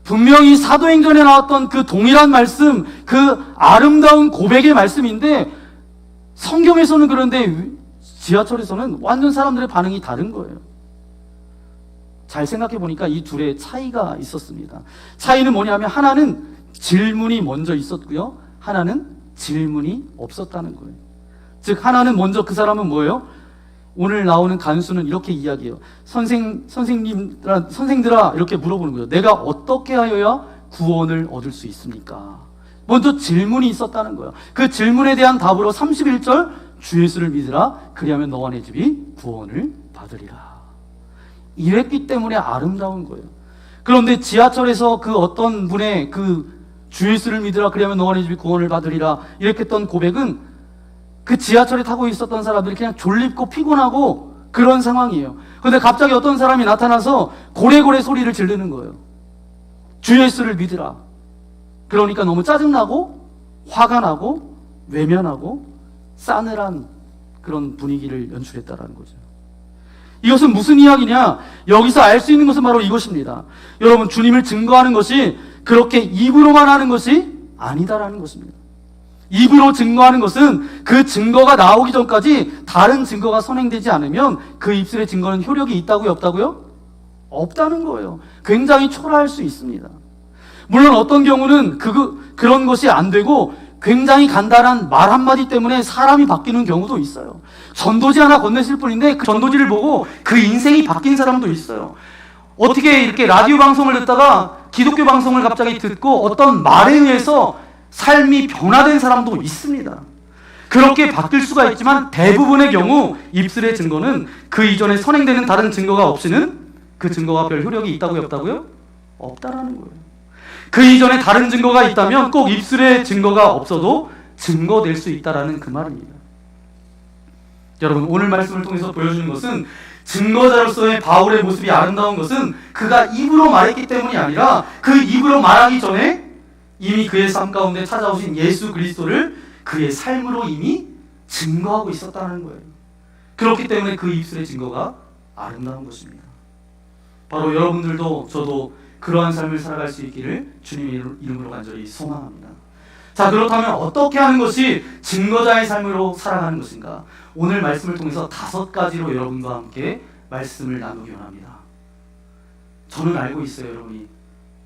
분명히 사도행전에 나왔던 그 동일한 말씀, 그 아름다운 고백의 말씀인데 성경에서는 그런데 지하철에서는 완전 사람들의 반응이 다른 거예요. 잘 생각해 보니까 이 둘의 차이가 있었습니다. 차이는 뭐냐면 하나는 질문이 먼저 있었고요, 하나는 질문이 없었다는 거예요. 즉 하나는 먼저 그 사람은 뭐예요? 오늘 나오는 간수는 이렇게 이야기해요. 선생들아 이렇게 물어보는 거예요. 내가 어떻게 하여야 구원을 얻을 수 있습니까? 먼저 질문이 있었다는 거예요. 그 질문에 대한 답으로 31절 주 예수를 믿으라 그리하면 너와 내 집이 구원을 받으리라. 이랬기 때문에 아름다운 거예요. 그런데 지하철에서 그 어떤 분의 그 주 예수를 믿으라 그리하면 너와 내 집이 구원을 받으리라 이렇게 했던 고백은 그 지하철에 타고 있었던 사람들이 그냥 졸립고 피곤하고 그런 상황이에요. 그런데 갑자기 어떤 사람이 나타나서 고래고래 소리를 지르는 거예요. 주 예수를 믿으라. 그러니까 너무 짜증나고 화가 나고 외면하고 싸늘한 그런 분위기를 연출했다라는 거죠. 이것은 무슨 이야기냐? 여기서 알 수 있는 것은 바로 이것입니다. 여러분, 주님을 증거하는 것이 그렇게 입으로만 하는 것이 아니다라는 것입니다. 입으로 증거하는 것은 그 증거가 나오기 전까지 다른 증거가 선행되지 않으면 그 입술의 증거는 효력이 있다고요? 없다고요? 없다는 거예요. 굉장히 초라할 수 있습니다. 물론 어떤 경우는 그런 것이 안 되고 굉장히 간단한 말 한마디 때문에 사람이 바뀌는 경우도 있어요. 전도지 하나 건네실 뿐인데 그 전도지를 보고 그 인생이 바뀐 사람도 있어요. 어떻게 이렇게 라디오 방송을 듣다가 기독교 방송을 갑자기 듣고 어떤 말에 의해서 삶이 변화된 사람도 있습니다. 그렇게 바뀔 수가 있지만 대부분의 경우 입술의 증거는 그 이전에 선행되는 다른 증거가 없이는 그 증거가 별 효력이 있다고요? 없다고요? 없다라는 거예요. 그 이전에 다른 증거가 있다면 꼭 입술의 증거가 없어도 증거될 수 있다라는 그 말입니다. 여러분, 오늘 말씀을 통해서 보여주는 것은 증거자로서의 바울의 모습이 아름다운 것은 그가 입으로 말했기 때문이 아니라 그 입으로 말하기 전에 이미 그의 삶 가운데 찾아오신 예수 그리스도를 그의 삶으로 이미 증거하고 있었다는 거예요. 그렇기 때문에 그 입술의 증거가 아름다운 것입니다. 바로 여러분들도 저도 그러한 삶을 살아갈 수 있기를 주님의 이름으로 간절히 소망합니다. 자, 그렇다면 어떻게 하는 것이 증거자의 삶으로 살아가는 것인가? 오늘 말씀을 통해서 5가지로 여러분과 함께 말씀을 나누기 원합니다. 저는 알고 있어요, 여러분이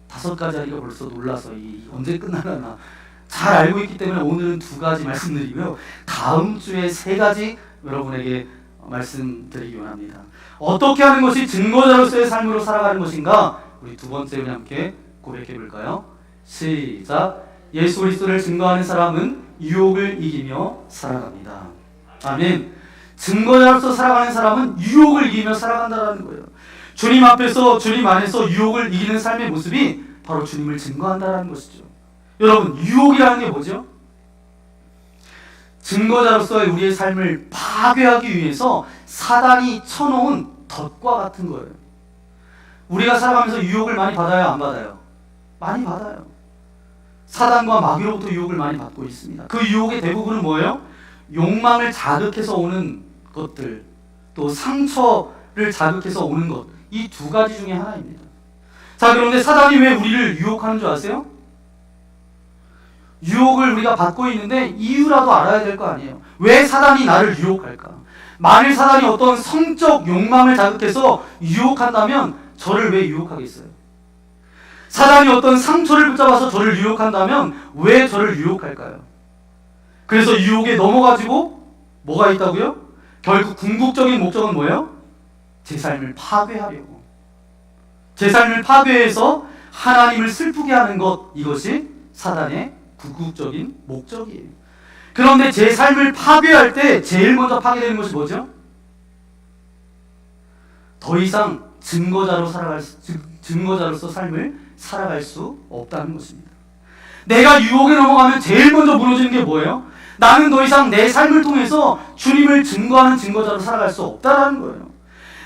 5가지 하기가 벌써 놀라서 언제 끝나려나 잘 알고 있기 때문에 오늘은 2가지 말씀드리고요, 다음 주에 3가지 여러분에게 말씀드리기 원합니다. 어떻게 하는 것이 증거자로서의 삶으로 살아가는 것인가? 우리 2번째 우리 함께 고백해 볼까요? 시작. 예수 그리스도를 증거하는 사람은 유혹을 이기며 살아갑니다. 아멘. 증거자로서 살아가는 사람은 유혹을 이기며 살아간다는 거예요. 주님 앞에서, 주님 안에서 유혹을 이기는 삶의 모습이 바로 주님을 증거한다는 것이죠. 여러분, 유혹이라는 게 뭐죠? 증거자로서의 우리의 삶을 파괴하기 위해서 사단이 쳐놓은 덫과 같은 거예요. 우리가 살아가면서 유혹을 많이 받아요, 안 받아요? 많이 받아요. 사단과 마귀로부터 유혹을 많이 받고 있습니다. 그 유혹의 대부분은 뭐예요? 욕망을 자극해서 오는 것들, 또 상처를 자극해서 오는 것, 이 두 가지 중에 하나입니다. 자, 그런데 사단이 왜 우리를 유혹하는 줄 아세요? 유혹을 우리가 받고 있는데 이유라도 알아야 될 거 아니에요. 왜 사단이 나를 유혹할까? 만일 사단이 어떤 성적 욕망을 자극해서 유혹한다면 저를 왜 유혹하겠어요? 사단이 어떤 상처를 붙잡아서 저를 유혹한다면 왜 저를 유혹할까요? 그래서 유혹에 넘어가지고 뭐가 있다고요? 결국 궁극적인 목적은 뭐예요? 제 삶을 파괴하려고. 제 삶을 파괴해서 하나님을 슬프게 하는 것, 이것이 사단의 궁극적인 목적이에요. 그런데 제 삶을 파괴할 때 제일 먼저 파괴되는 것이 뭐죠? 더 이상 증거자로서 삶을 살아갈 수 없다는 것입니다. 내가 유혹에 넘어가면 제일 먼저 무너지는 게 뭐예요? 나는 더 이상 내 삶을 통해서 주님을 증거하는 증거자로 살아갈 수 없다는 거예요.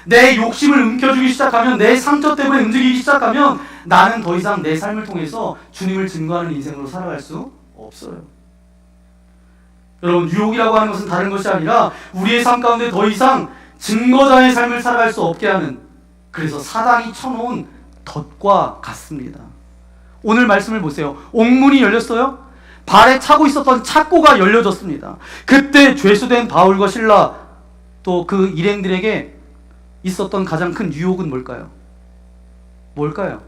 내 욕심을 움켜쥐기 시작하면, 내 상처 때문에 움직이기 시작하면 나는 더 이상 내 삶을 통해서 주님을 증거하는 인생으로 살아갈 수 없어요. 여러분, 유혹이라고 하는 것은 다른 것이 아니라 우리의 삶 가운데 더 이상 증거자의 삶을 살아갈 수 없게 하는, 그래서 사단이 쳐놓은 덫과 같습니다. 오늘 말씀을 보세요. 옥문이 열렸어요. 발에 차고 있었던 착고가 열려졌습니다. 그때 죄수된 바울과 실라, 또 그 일행들에게 있었던 가장 큰 유혹은 뭘까요? 뭘까요?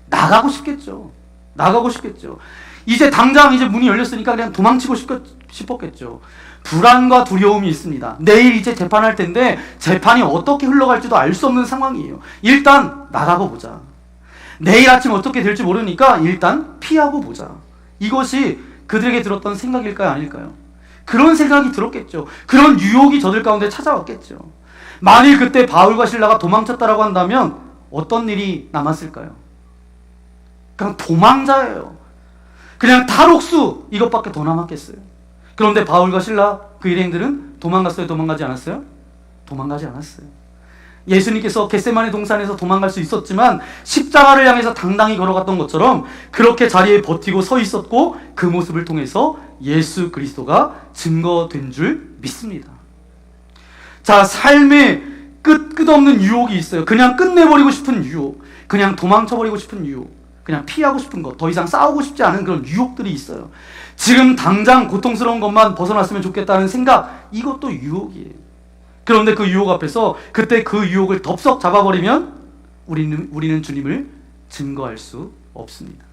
나가고 싶겠죠. 나가고 싶겠죠. 이제 당장 이제 문이 열렸으니까 그냥 도망치고 싶었겠죠. 불안과 두려움이 있습니다. 내일 이제 재판할 텐데 재판이 어떻게 흘러갈지도 알 수 없는 상황이에요. 일단 나가고 보자. 내일 아침 어떻게 될지 모르니까 일단 피하고 보자. 이것이 그들에게 들었던 생각일까요? 아닐까요? 그런 생각이 들었겠죠. 그런 유혹이 저들 가운데 찾아왔겠죠. 만일 그때 바울과 실라가 도망쳤다라고 한다면 어떤 일이 남았을까요? 그냥 도망자예요. 그냥 탈옥수, 이것밖에 더 남았겠어요. 그런데 바울과 실라, 그 일행들은 도망갔어요? 도망가지 않았어요? 도망가지 않았어요. 예수님께서 겟세마네 동산에서 도망갈 수 있었지만 십자가를 향해서 당당히 걸어갔던 것처럼 그렇게 자리에 버티고 서 있었고, 그 모습을 통해서 예수 그리스도가 증거된 줄 믿습니다. 자, 삶에 끝없는 유혹이 있어요. 그냥 끝내버리고 싶은 유혹, 그냥 도망쳐버리고 싶은 유혹, 그냥 피하고 싶은 것, 더 이상 싸우고 싶지 않은 그런 유혹들이 있어요. 지금 당장 고통스러운 것만 벗어났으면 좋겠다는 생각, 이것도 유혹이에요. 그런데 그 유혹 앞에서 그때 그 유혹을 덥석 잡아버리면 우리는 주님을 증거할 수 없습니다.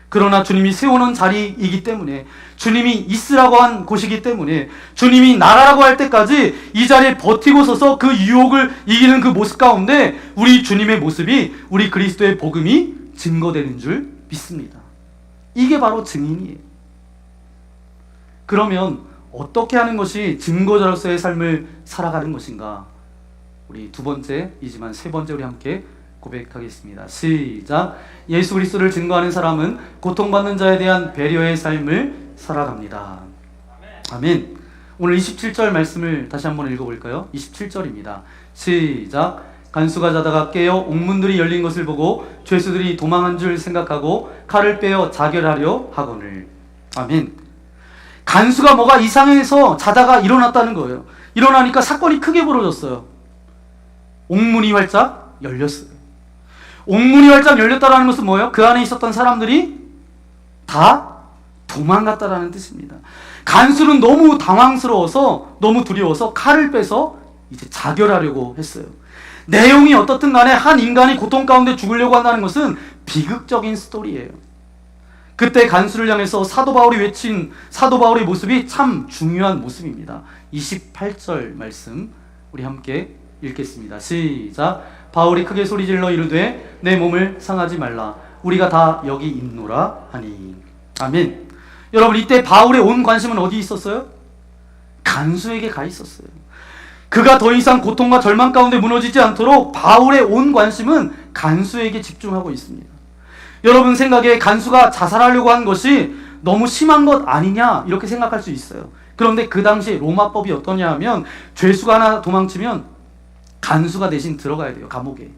그러나 주님이 세워놓은 자리이기 때문에, 주님이 있으라고 한 곳이기 때문에, 주님이 나라라고 할 때까지 이 자리에 버티고 서서 그 유혹을 이기는 그 모습 가운데 우리 주님의 모습이, 우리 그리스도의 복음이 증거되는 줄 믿습니다. 이게 바로 증인이에요. 그러면 어떻게 하는 것이 증거자로서의 삶을 살아가는 것인가? 우리 두 번째이지만 세 번째 우리 함께 고백하겠습니다. 시작. 예수 그리스도를 증거하는 사람은 고통받는 자에 대한 배려의 삶을 살아갑니다. 아멘. 오늘 27절 말씀을 다시 한번 읽어볼까요? 27절입니다. 시작. 간수가 자다가 깨어 옥문들이 열린 것을 보고 죄수들이 도망한 줄 생각하고 칼을 빼어 자결하려 하거늘. 아멘. 간수가 뭐가 이상해서 자다가 일어났다는 거예요. 일어나니까 사건이 크게 벌어졌어요. 옥문이 활짝 열렸어요. 옥문이 활짝 열렸다는 것은 뭐예요? 그 안에 있었던 사람들이 다 도망갔다라는 뜻입니다. 간수는 너무 당황스러워서, 너무 두려워서 칼을 빼서 이제 자결하려고 했어요. 내용이 어떻든 간에 한 인간이 고통 가운데 죽으려고 한다는 것은 비극적인 스토리예요. 그때 간수를 향해서 사도 바울이 외친 사도 바울의 모습이 참 중요한 모습입니다. 28절 말씀 우리 함께 읽겠습니다. 시작. 바울이 크게 소리질러 이르되 내 몸을 상하지 말라. 우리가 다 여기 있노라 하니. 아멘. 여러분, 이때 바울의 온 관심은 어디 있었어요? 간수에게 가 있었어요. 그가 더 이상 고통과 절망 가운데 무너지지 않도록 바울의 온 관심은 간수에게 집중하고 있습니다. 여러분 생각에 간수가 자살하려고 한 것이 너무 심한 것 아니냐 이렇게 생각할 수 있어요. 그런데 그 당시 로마법이 어떠냐 하면 죄수가 하나 도망치면 간수가 대신 들어가야 돼요. 감옥에.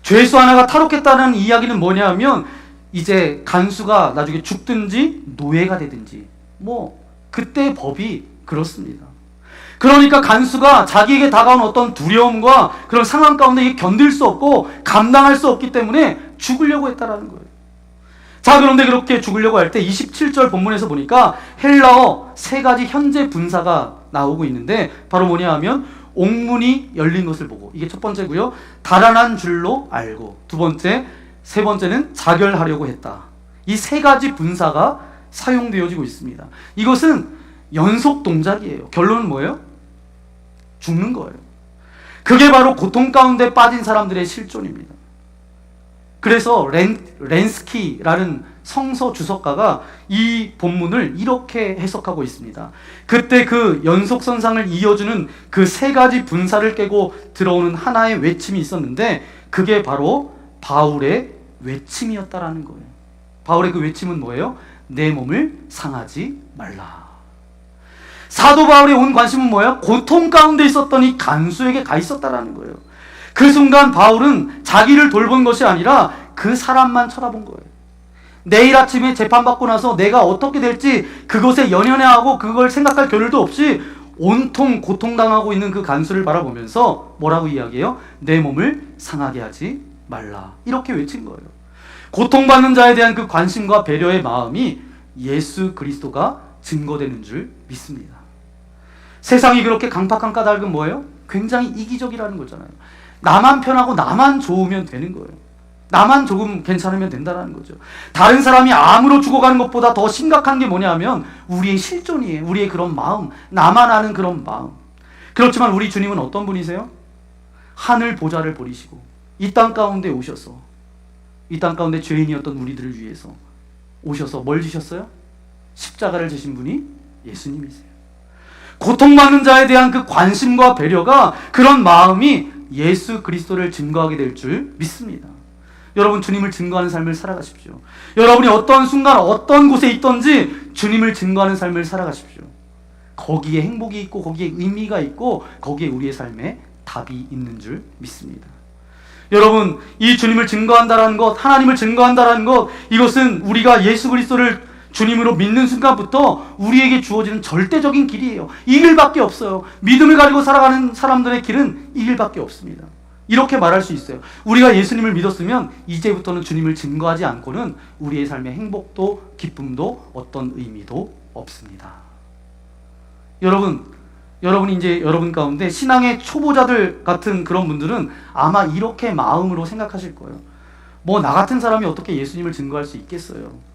죄수 하나가 탈옥했다는 이야기는 뭐냐 하면 이제 간수가 나중에 죽든지 노예가 되든지 그때 법이 그렇습니다. 그러니까 간수가 자기에게 다가온 어떤 두려움과 그런 상황 가운데 견딜 수 없고 감당할 수 없기 때문에 죽으려고 했다라는 거예요. 자, 그런데 그렇게 죽으려고 할 때 27절 본문에서 보니까 헬라어 3가지 현재 분사가 나오고 있는데 바로 뭐냐 하면 옥문이 열린 것을 보고, 이게 첫 번째고요. 달아난 줄로 알고, 두 번째, 세 번째는 자결하려고 했다. 이 3가지 분사가 사용되어지고 있습니다. 이것은 연속 동작이에요. 결론은 뭐예요? 죽는 거예요. 그게 바로 고통 가운데 빠진 사람들의 실존입니다. 그래서 렌스키라는 성서 주석가가 이 본문을 이렇게 해석하고 있습니다. 그때 그 연속선상을 이어주는 그 3가지 분사를 깨고 들어오는 하나의 외침이 있었는데 그게 바로 바울의 외침이었다라는 거예요. 바울의 그 외침은 뭐예요? 내 몸을 상하지 말라. 사도 바울의 온 관심은 뭐예요? 고통 가운데 있었던 이 간수에게 가 있었다라는 거예요. 그 순간 바울은 자기를 돌본 것이 아니라 그 사람만 쳐다본 거예요. 내일 아침에 재판받고 나서 내가 어떻게 될지 그것에 연연해하고 그걸 생각할 겨를도 없이 온통 고통당하고 있는 그 간수를 바라보면서 뭐라고 이야기해요? 내 몸을 상하게 하지 말라. 이렇게 외친 거예요. 고통받는 자에 대한 그 관심과 배려의 마음이 예수 그리스도가 증거되는 줄 믿습니다. 세상이 그렇게 강팍한 까닭은 뭐예요? 굉장히 이기적이라는 거잖아요. 나만 편하고 나만 좋으면 되는 거예요. 나만 조금 괜찮으면 된다는 거죠. 다른 사람이 암으로 죽어가는 것보다 더 심각한 게 뭐냐 하면 우리의 실존이에요. 우리의 그런 마음, 나만 아는 그런 마음. 그렇지만 우리 주님은 어떤 분이세요? 하늘 보좌를 버리시고 이 땅 가운데 오셔서, 이 땅 가운데 죄인이었던 우리들을 위해서 오셔서 뭘 주셨어요? 십자가를 지신 분이 예수님이세요. 고통받는 자에 대한 그 관심과 배려가, 그런 마음이 예수 그리스도를 증거하게 될 줄 믿습니다. 여러분, 주님을 증거하는 삶을 살아가십시오. 여러분이 어떤 순간 어떤 곳에 있든지 주님을 증거하는 삶을 살아가십시오. 거기에 행복이 있고 거기에 의미가 있고 거기에 우리의 삶에 답이 있는 줄 믿습니다. 여러분, 이 주님을 증거한다라는 것, 하나님을 증거한다라는 것, 이것은 우리가 예수 그리스도를 주님으로 믿는 순간부터 우리에게 주어지는 절대적인 길이에요. 이 길밖에 없어요. 믿음을 가지고 살아가는 사람들의 길은 이 길밖에 없습니다. 이렇게 말할 수 있어요. 우리가 예수님을 믿었으면 이제부터는 주님을 증거하지 않고는 우리의 삶의 행복도 기쁨도 어떤 의미도 없습니다. 여러분이 이제 여러분 가운데 신앙의 초보자들 같은 그런 분들은 아마 이렇게 마음으로 생각하실 거예요. 나 같은 사람이 어떻게 예수님을 증거할 수 있겠어요?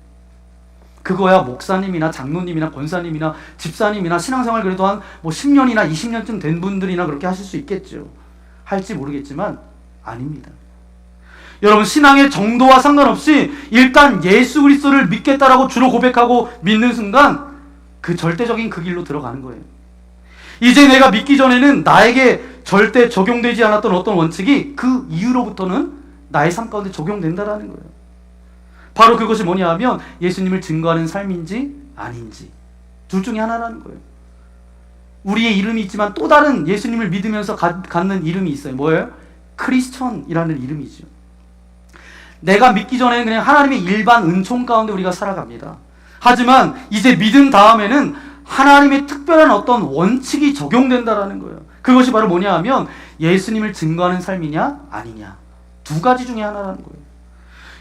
그거야 목사님이나 장로님이나 권사님이나 집사님이나 신앙생활 그래도 한 10년이나 20년쯤 된 분들이나 그렇게 하실 수 있겠죠. 할지 모르겠지만 아닙니다. 여러분, 신앙의 정도와 상관없이 일단 예수 그리스도를 믿겠다라고 주로 고백하고 믿는 순간 그 절대적인 그 길로 들어가는 거예요. 이제 내가 믿기 전에는 나에게 절대 적용되지 않았던 어떤 원칙이 그 이후로부터는 나의 삶 가운데 적용된다라는 거예요. 바로 그것이 뭐냐 하면 예수님을 증거하는 삶인지 아닌지 둘 중에 하나라는 거예요. 우리의 이름이 있지만 또 다른 예수님을 믿으면서 갖는 이름이 있어요. 뭐예요? 크리스천이라는 이름이죠. 내가 믿기 전에는 그냥 하나님의 일반 은총 가운데 우리가 살아갑니다. 하지만 이제 믿은 다음에는 하나님의 특별한 어떤 원칙이 적용된다라는 거예요. 그것이 바로 뭐냐 하면 예수님을 증거하는 삶이냐 아니냐, 2가지 중에 하나라는 거예요.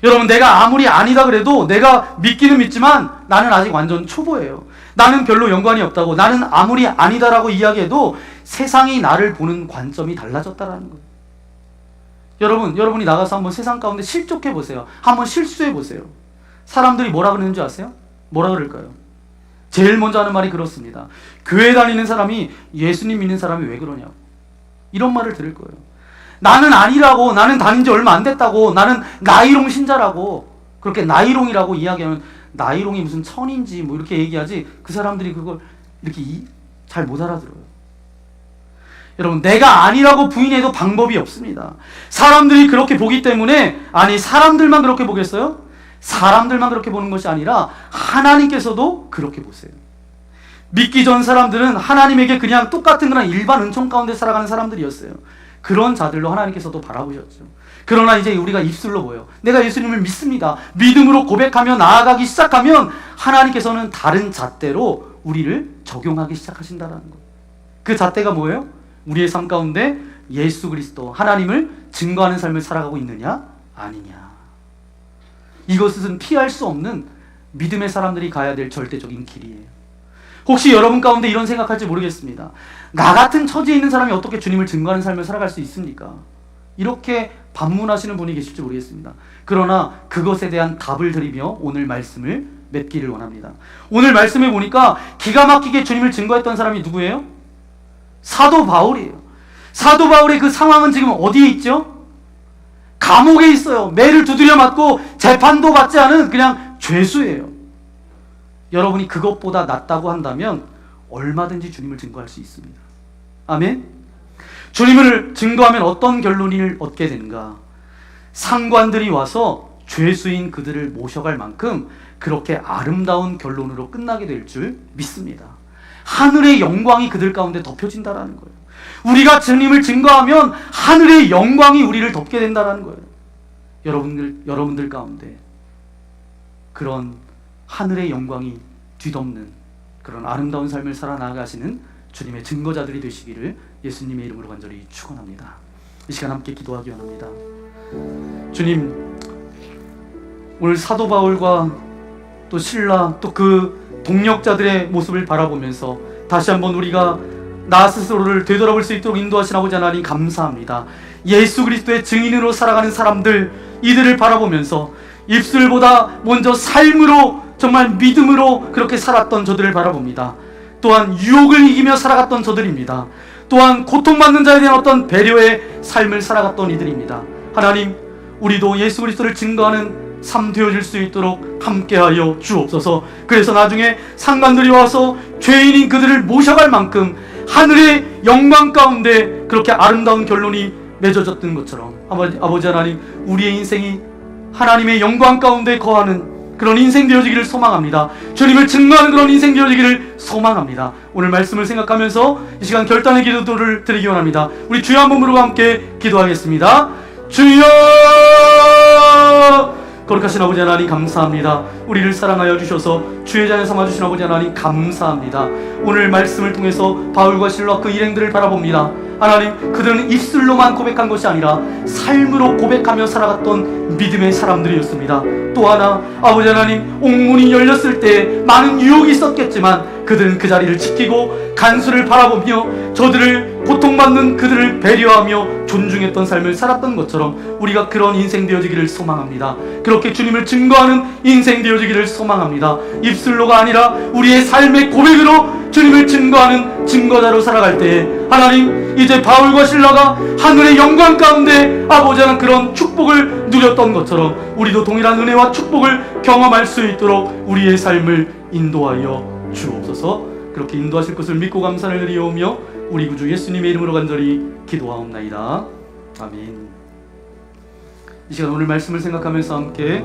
여러분, 내가 아무리 아니다 그래도 내가 믿기는 믿지만 나는 아직 완전 초보예요. 나는 별로 연관이 없다고, 나는 아무리 아니다라고 이야기해도 세상이 나를 보는 관점이 달라졌다라는 거예요. 여러분이 나가서 한번 세상 가운데 실족해 보세요. 한번 실수해 보세요. 사람들이 뭐라 그러는 줄 아세요? 뭐라 그럴까요? 제일 먼저 하는 말이 그렇습니다. 교회 다니는 사람이 예수님 믿는 사람이 왜 그러냐고, 이런 말을 들을 거예요. 나는 아니라고, 나는 다닌 지 얼마 안 됐다고, 나는 나이롱 신자라고 그렇게 나이롱이라고 이야기하면 나이롱이 무슨 천인지 뭐 이렇게 얘기하지 그 사람들이 그걸 이렇게 잘 못 알아들어요. 여러분, 내가 아니라고 부인해도 방법이 없습니다. 사람들이 그렇게 보기 때문에, 아니 사람들만 그렇게 보겠어요? 사람들만 그렇게 보는 것이 아니라 하나님께서도 그렇게 보세요. 믿기 전 사람들은 하나님에게 그냥 똑같은 그런 일반 은총 가운데 살아가는 사람들이었어요. 그런 자들로 하나님께서도 바라보셨죠. 그러나 이제 우리가 입술로 뭐예요? 내가 예수님을 믿습니다. 믿음으로 고백하며 나아가기 시작하면 하나님께서는 다른 잣대로 우리를 적용하기 시작하신다는 거예요. 그 잣대가 뭐예요? 우리의 삶 가운데 예수 그리스도, 하나님을 증거하는 삶을 살아가고 있느냐 아니냐. 이것은 피할 수 없는 믿음의 사람들이 가야 될 절대적인 길이에요. 혹시 여러분 가운데 이런 생각할지 모르겠습니다. 나 같은 처지에 있는 사람이 어떻게 주님을 증거하는 삶을 살아갈 수 있습니까? 이렇게 반문하시는 분이 계실지 모르겠습니다. 그러나 그것에 대한 답을 드리며 오늘 말씀을 맺기를 원합니다. 오늘 말씀에 보니까 기가 막히게 주님을 증거했던 사람이 누구예요? 사도 바울이에요. 사도 바울의 그 상황은 지금 어디에 있죠? 감옥에 있어요. 매를 두드려 맞고 재판도 받지 않은 그냥 죄수예요. 여러분이 그것보다 낫다고 한다면 얼마든지 주님을 증거할 수 있습니다. 아멘? 주님을 증거하면 어떤 결론을 얻게 되는가? 상관들이 와서 죄수인 그들을 모셔갈 만큼 그렇게 아름다운 결론으로 끝나게 될 줄 믿습니다. 하늘의 영광이 그들 가운데 덮여진다라는 거예요. 우리가 주님을 증거하면 하늘의 영광이 우리를 덮게 된다는 거예요. 여러분들 가운데 그런 하늘의 영광이 뒤덮는 그런 아름다운 삶을 살아나가시는 주님의 증거자들이 되시기를 예수님의 이름으로 간절히 축원합니다. 이 시간 함께 기도하기 원합니다. 주님, 오늘 사도 바울과 또 신라 또 그 동력자들의 모습을 바라보면서 다시 한번 우리가 나 스스로를 되돌아볼 수 있도록 인도하신 아버지 하나님 감사합니다. 예수 그리스도의 증인으로 살아가는 사람들, 이들을 바라보면서 입술보다 먼저 삶으로, 정말 믿음으로 그렇게 살았던 저들을 바라봅니다. 또한 유혹을 이기며 살아갔던 저들입니다. 또한 고통받는 자에 대한 어떤 배려의 삶을 살아갔던 이들입니다. 하나님, 우리도 예수 그리스도를 증거하는 삶 되어질 수 있도록 함께하여 주옵소서. 그래서 나중에 상관들이 와서 죄인인 그들을 모셔갈 만큼 하늘의 영광 가운데 그렇게 아름다운 결론이 맺어졌던 것처럼 아버지 하나님, 우리의 인생이 하나님의 영광 가운데 거하는 그런 인생 되어지기를 소망합니다. 주님을 증거하는 그런 인생 되어지기를 소망합니다. 오늘 말씀을 생각하면서 이 시간 결단의 기도를 드리기 원합니다. 우리 주여 한 몸으로 함께 기도하겠습니다. 주여! 거룩하신 아버지 하나님 감사합니다. 우리를 사랑하여 주셔서 주의 자녀 삼아주신 아버지 하나님 감사합니다. 오늘 말씀을 통해서 바울과 실로와 그 일행들을 바라봅니다. 하나님, 그들은 입술로만 고백한 것이 아니라 삶으로 고백하며 살아갔던 믿음의 사람들이었습니다. 또 하나, 아버지 하나님, 옥문이 열렸을 때 많은 유혹이 있었겠지만 그들은 그 자리를 지키고 간수를 바라보며 저들을 고통받는 그들을 배려하며 존중했던 삶을 살았던 것처럼 우리가 그런 인생 되어지기를 소망합니다. 그렇게 주님을 증거하는 인생 되어지기를 소망합니다. 입술로가 아니라 우리의 삶의 고백으로 주님을 증거하는 증거자로 살아갈 때에 하나님, 이제 바울과 실라가 하늘의 영광 가운데 아버지 하나님 그런 축복을 누렸던 것처럼 우리도 동일한 은혜와 축복을 경험할 수 있도록 우리의 삶을 인도하여 주옵소서. 그렇게 인도하실 것을 믿고 감사를 드리오며 우리 구주 예수님의 이름으로 간절히 기도하옵나이다. 아멘. 이 시간 오늘 말씀을 생각하면서 함께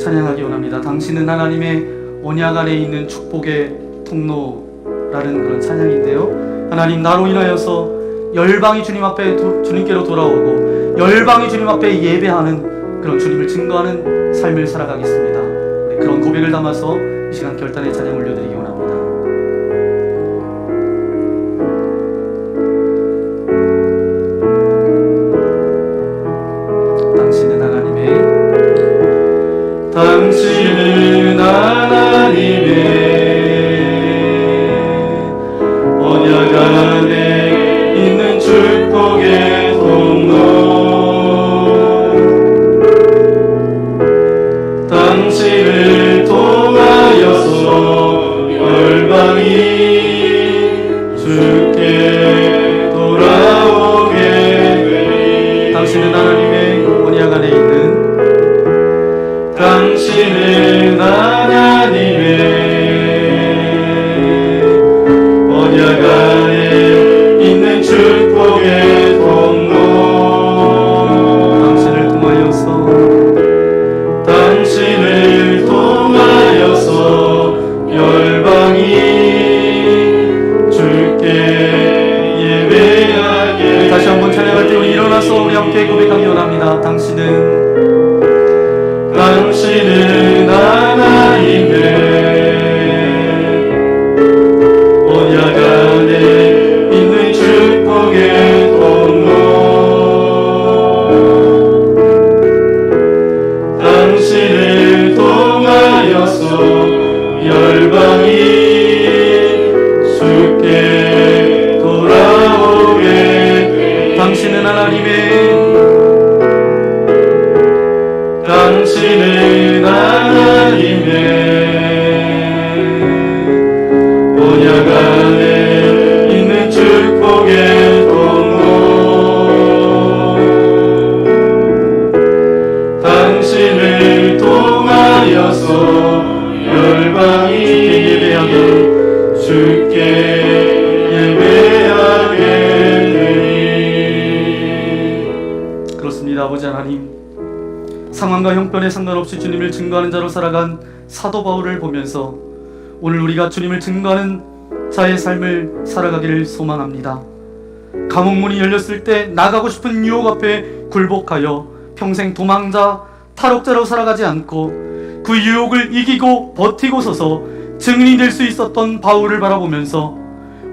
찬양하기 원합니다. 당신은 하나님의 언약 안에 있는 축복의 통로라는 그런 찬양인데요, 하나님, 나로 인하여서 열방이 주님 앞에 주님께로 돌아오고 열방이 주님 앞에 예배하는 그런 주님을 증거하는 삶을 살아가겠습니다. 그런 고백을 담아서 이 시간 결단의 찬양 올려드리기 원합니다. 당신은 하나님의 언약 안에 있는 축복의 통로, 당신을 통하여서 열방이 주께 돌아오게 되리. 예배하게. 다시 한번 찬양할 때 우리 일어나서 우리 함께 고백하기 원합니다. 당신은 하나님의 언약 안에 있는 축복의 통로. 당신을 통하여서 열방이 주께 돌아오게 돼. 당신은 하나님의 언약 안에 있는 축복의 통로. 당신을 통하여서 열방이 주께 예배하게 되니. 그렇습니다. 아버지 하나님, 상황과 형편에 상관없이 주님을 증거하는 자로 살아간 사도 바울을 보면서 오늘 우리가 주님을 증거하는 자의 삶을 살아가기를 소망합니다. 감옥문이 열렸을 때 나가고 싶은 유혹 앞에 굴복하여 평생 도망자, 탈옥자로 살아가지 않고 그 유혹을 이기고 버티고 서서 증인이 될 수 있었던 바울을 바라보면서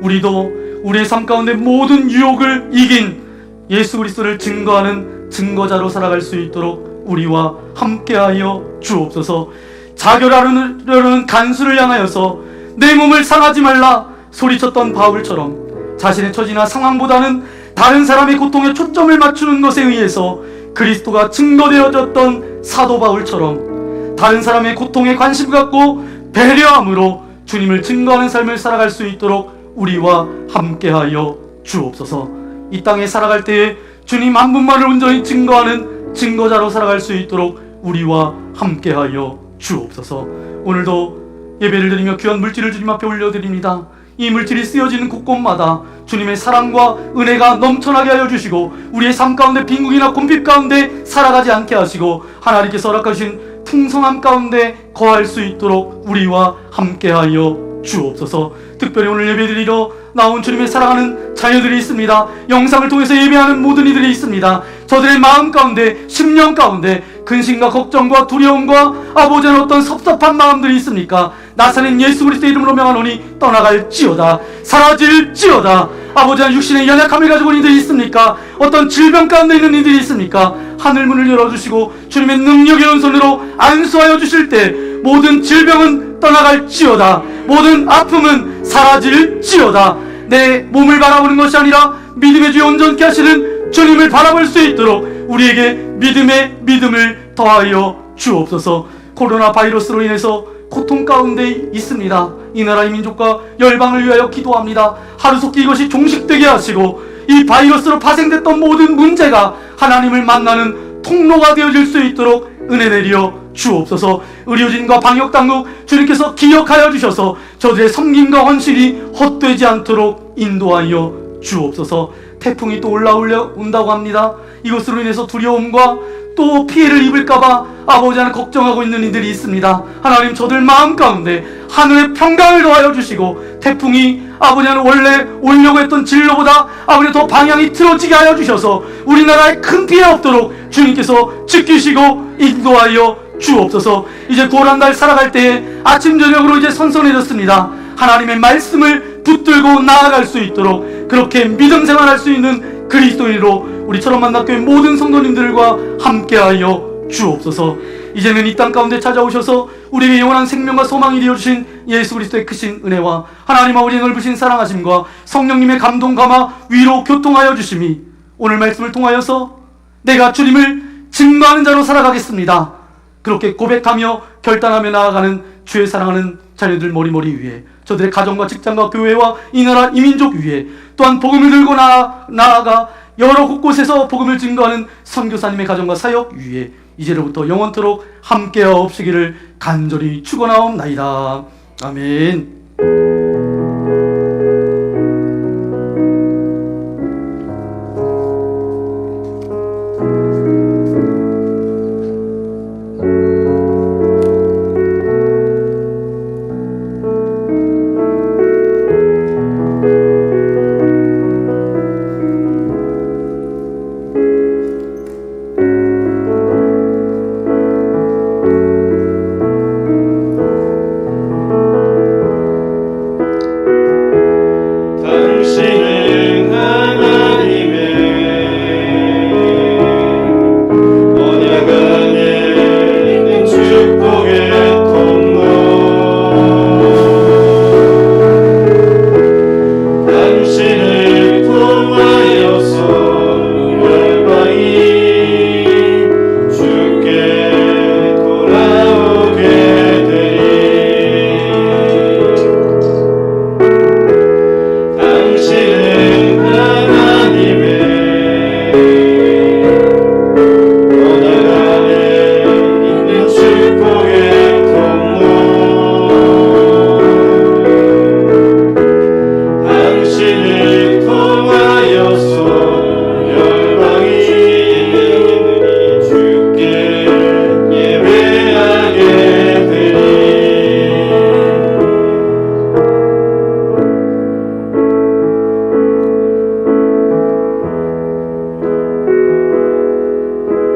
우리도 우리의 삶 가운데 모든 유혹을 이긴 예수 그리스도를 증거하는 증거자로 살아갈 수 있도록 우리와 함께하여 주옵소서. 자결하려는 간수를 향하여서 내 몸을 상하지 말라 소리쳤던 바울처럼 자신의 처지나 상황보다는 다른 사람의 고통에 초점을 맞추는 것에 의해서 그리스도가 증거되어졌던 사도 바울처럼 다른 사람의 고통에 관심 갖고 배려함으로 주님을 증거하는 삶을 살아갈 수 있도록 우리와 함께하여 주옵소서. 이 땅에 살아갈 때에 주님 한 분만을 온전히 증거하는 증거자로 살아갈 수 있도록 우리와 함께하여 주옵소서. 오늘도 예배를 드리며 귀한 물질을 주님 앞에 올려드립니다. 이 물질이 쓰여지는 곳곳마다 주님의 사랑과 은혜가 넘쳐나게 하여 주시고 우리의 삶 가운데 빈궁이나 곤핍 가운데 살아가지 않게 하시고 하나님께서 허락하신 풍성함 가운데 거할 수 있도록 우리와 함께하여 주옵소서. 특별히 오늘 예배드리러 나온 주님의 사랑하는 자녀들이 있습니다. 영상을 통해서 예배하는 모든 이들이 있습니다. 저들의 마음 가운데, 심령 가운데 근심과 걱정과 두려움과 아버지는 어떤 섭섭한 마음들이 있습니까? 나사렛 예수 그리스도의 이름으로 명하노니 떠나갈지어다, 사라질지어다. 아버지는 육신의 연약함을 가지고 있는 이들이 있습니까? 어떤 질병 가운데 있는 이들이 있습니까? 하늘문을 열어주시고 주님의 능력의 오른손으로 안수하여 주실 때 모든 질병은 떠나갈지어다, 모든 아픔은 사라질지어다. 내 몸을 바라보는 것이 아니라 믿음의 주에 온전케 하시는 주님을 바라볼 수 있도록 우리에게 믿음의 믿음을 더하여 주옵소서. 코로나 바이러스로 인해서 고통 가운데 있습니다. 이 나라의 민족과 열방을 위하여 기도합니다. 하루속히 이것이 종식되게 하시고 이 바이러스로 파생됐던 모든 문제가 하나님을 만나는 통로가 되어질 수 있도록 은혜 내려 주옵소서. 의료진과 방역당국 주님께서 기억하여 주셔서 저들의 섬김과 헌신이 헛되지 않도록 인도하여 주옵소서. 태풍이 또 올라온다고 합니다. 이것으로 인해서 두려움과 또 피해를 입을까봐 아버지 하나 걱정하고 있는 이들이 있습니다. 하나님, 저들 마음 가운데 하늘의 평강을 더하여 주시고 태풍이 아버지 하나 원래 오려고 했던 진로보다 아버지 더 방향이 틀어지게 하여 주셔서 우리나라에 큰 피해 없도록 주님께서 지키시고 인도하여 주옵소서. 이제 9월 한 달 살아갈 때에 아침 저녁으로 이제 선선해졌습니다. 하나님의 말씀을 붙들고 나아갈 수 있도록 그렇게 믿음 생활할 수 있는 그리스도인으로 우리처럼 만났교회 모든 성도님들과 함께하여 주옵소서. 이제는 이 땅 가운데 찾아오셔서 우리에게 영원한 생명과 소망이 되어주신 예수 그리스도의 크신 은혜와 하나님 아버지의 넓으신 사랑하심과 성령님의 감동 감화 위로 교통하여 주심이 오늘 말씀을 통하여서 내가 주님을 증거하는 자로 살아가겠습니다, 그렇게 고백하며 결단하며 나아가는 주의 사랑하는 자녀들 머리머리 위에, 저들의 가정과 직장과 교회와 이 나라 이민족 위에, 또한 복음을 들고 나아가 여러 곳곳에서 복음을 증거하는 선교사님의 가정과 사역 위에 이제로부터 영원토록 함께하옵시기를 간절히 축원하옵나이다. 아멘.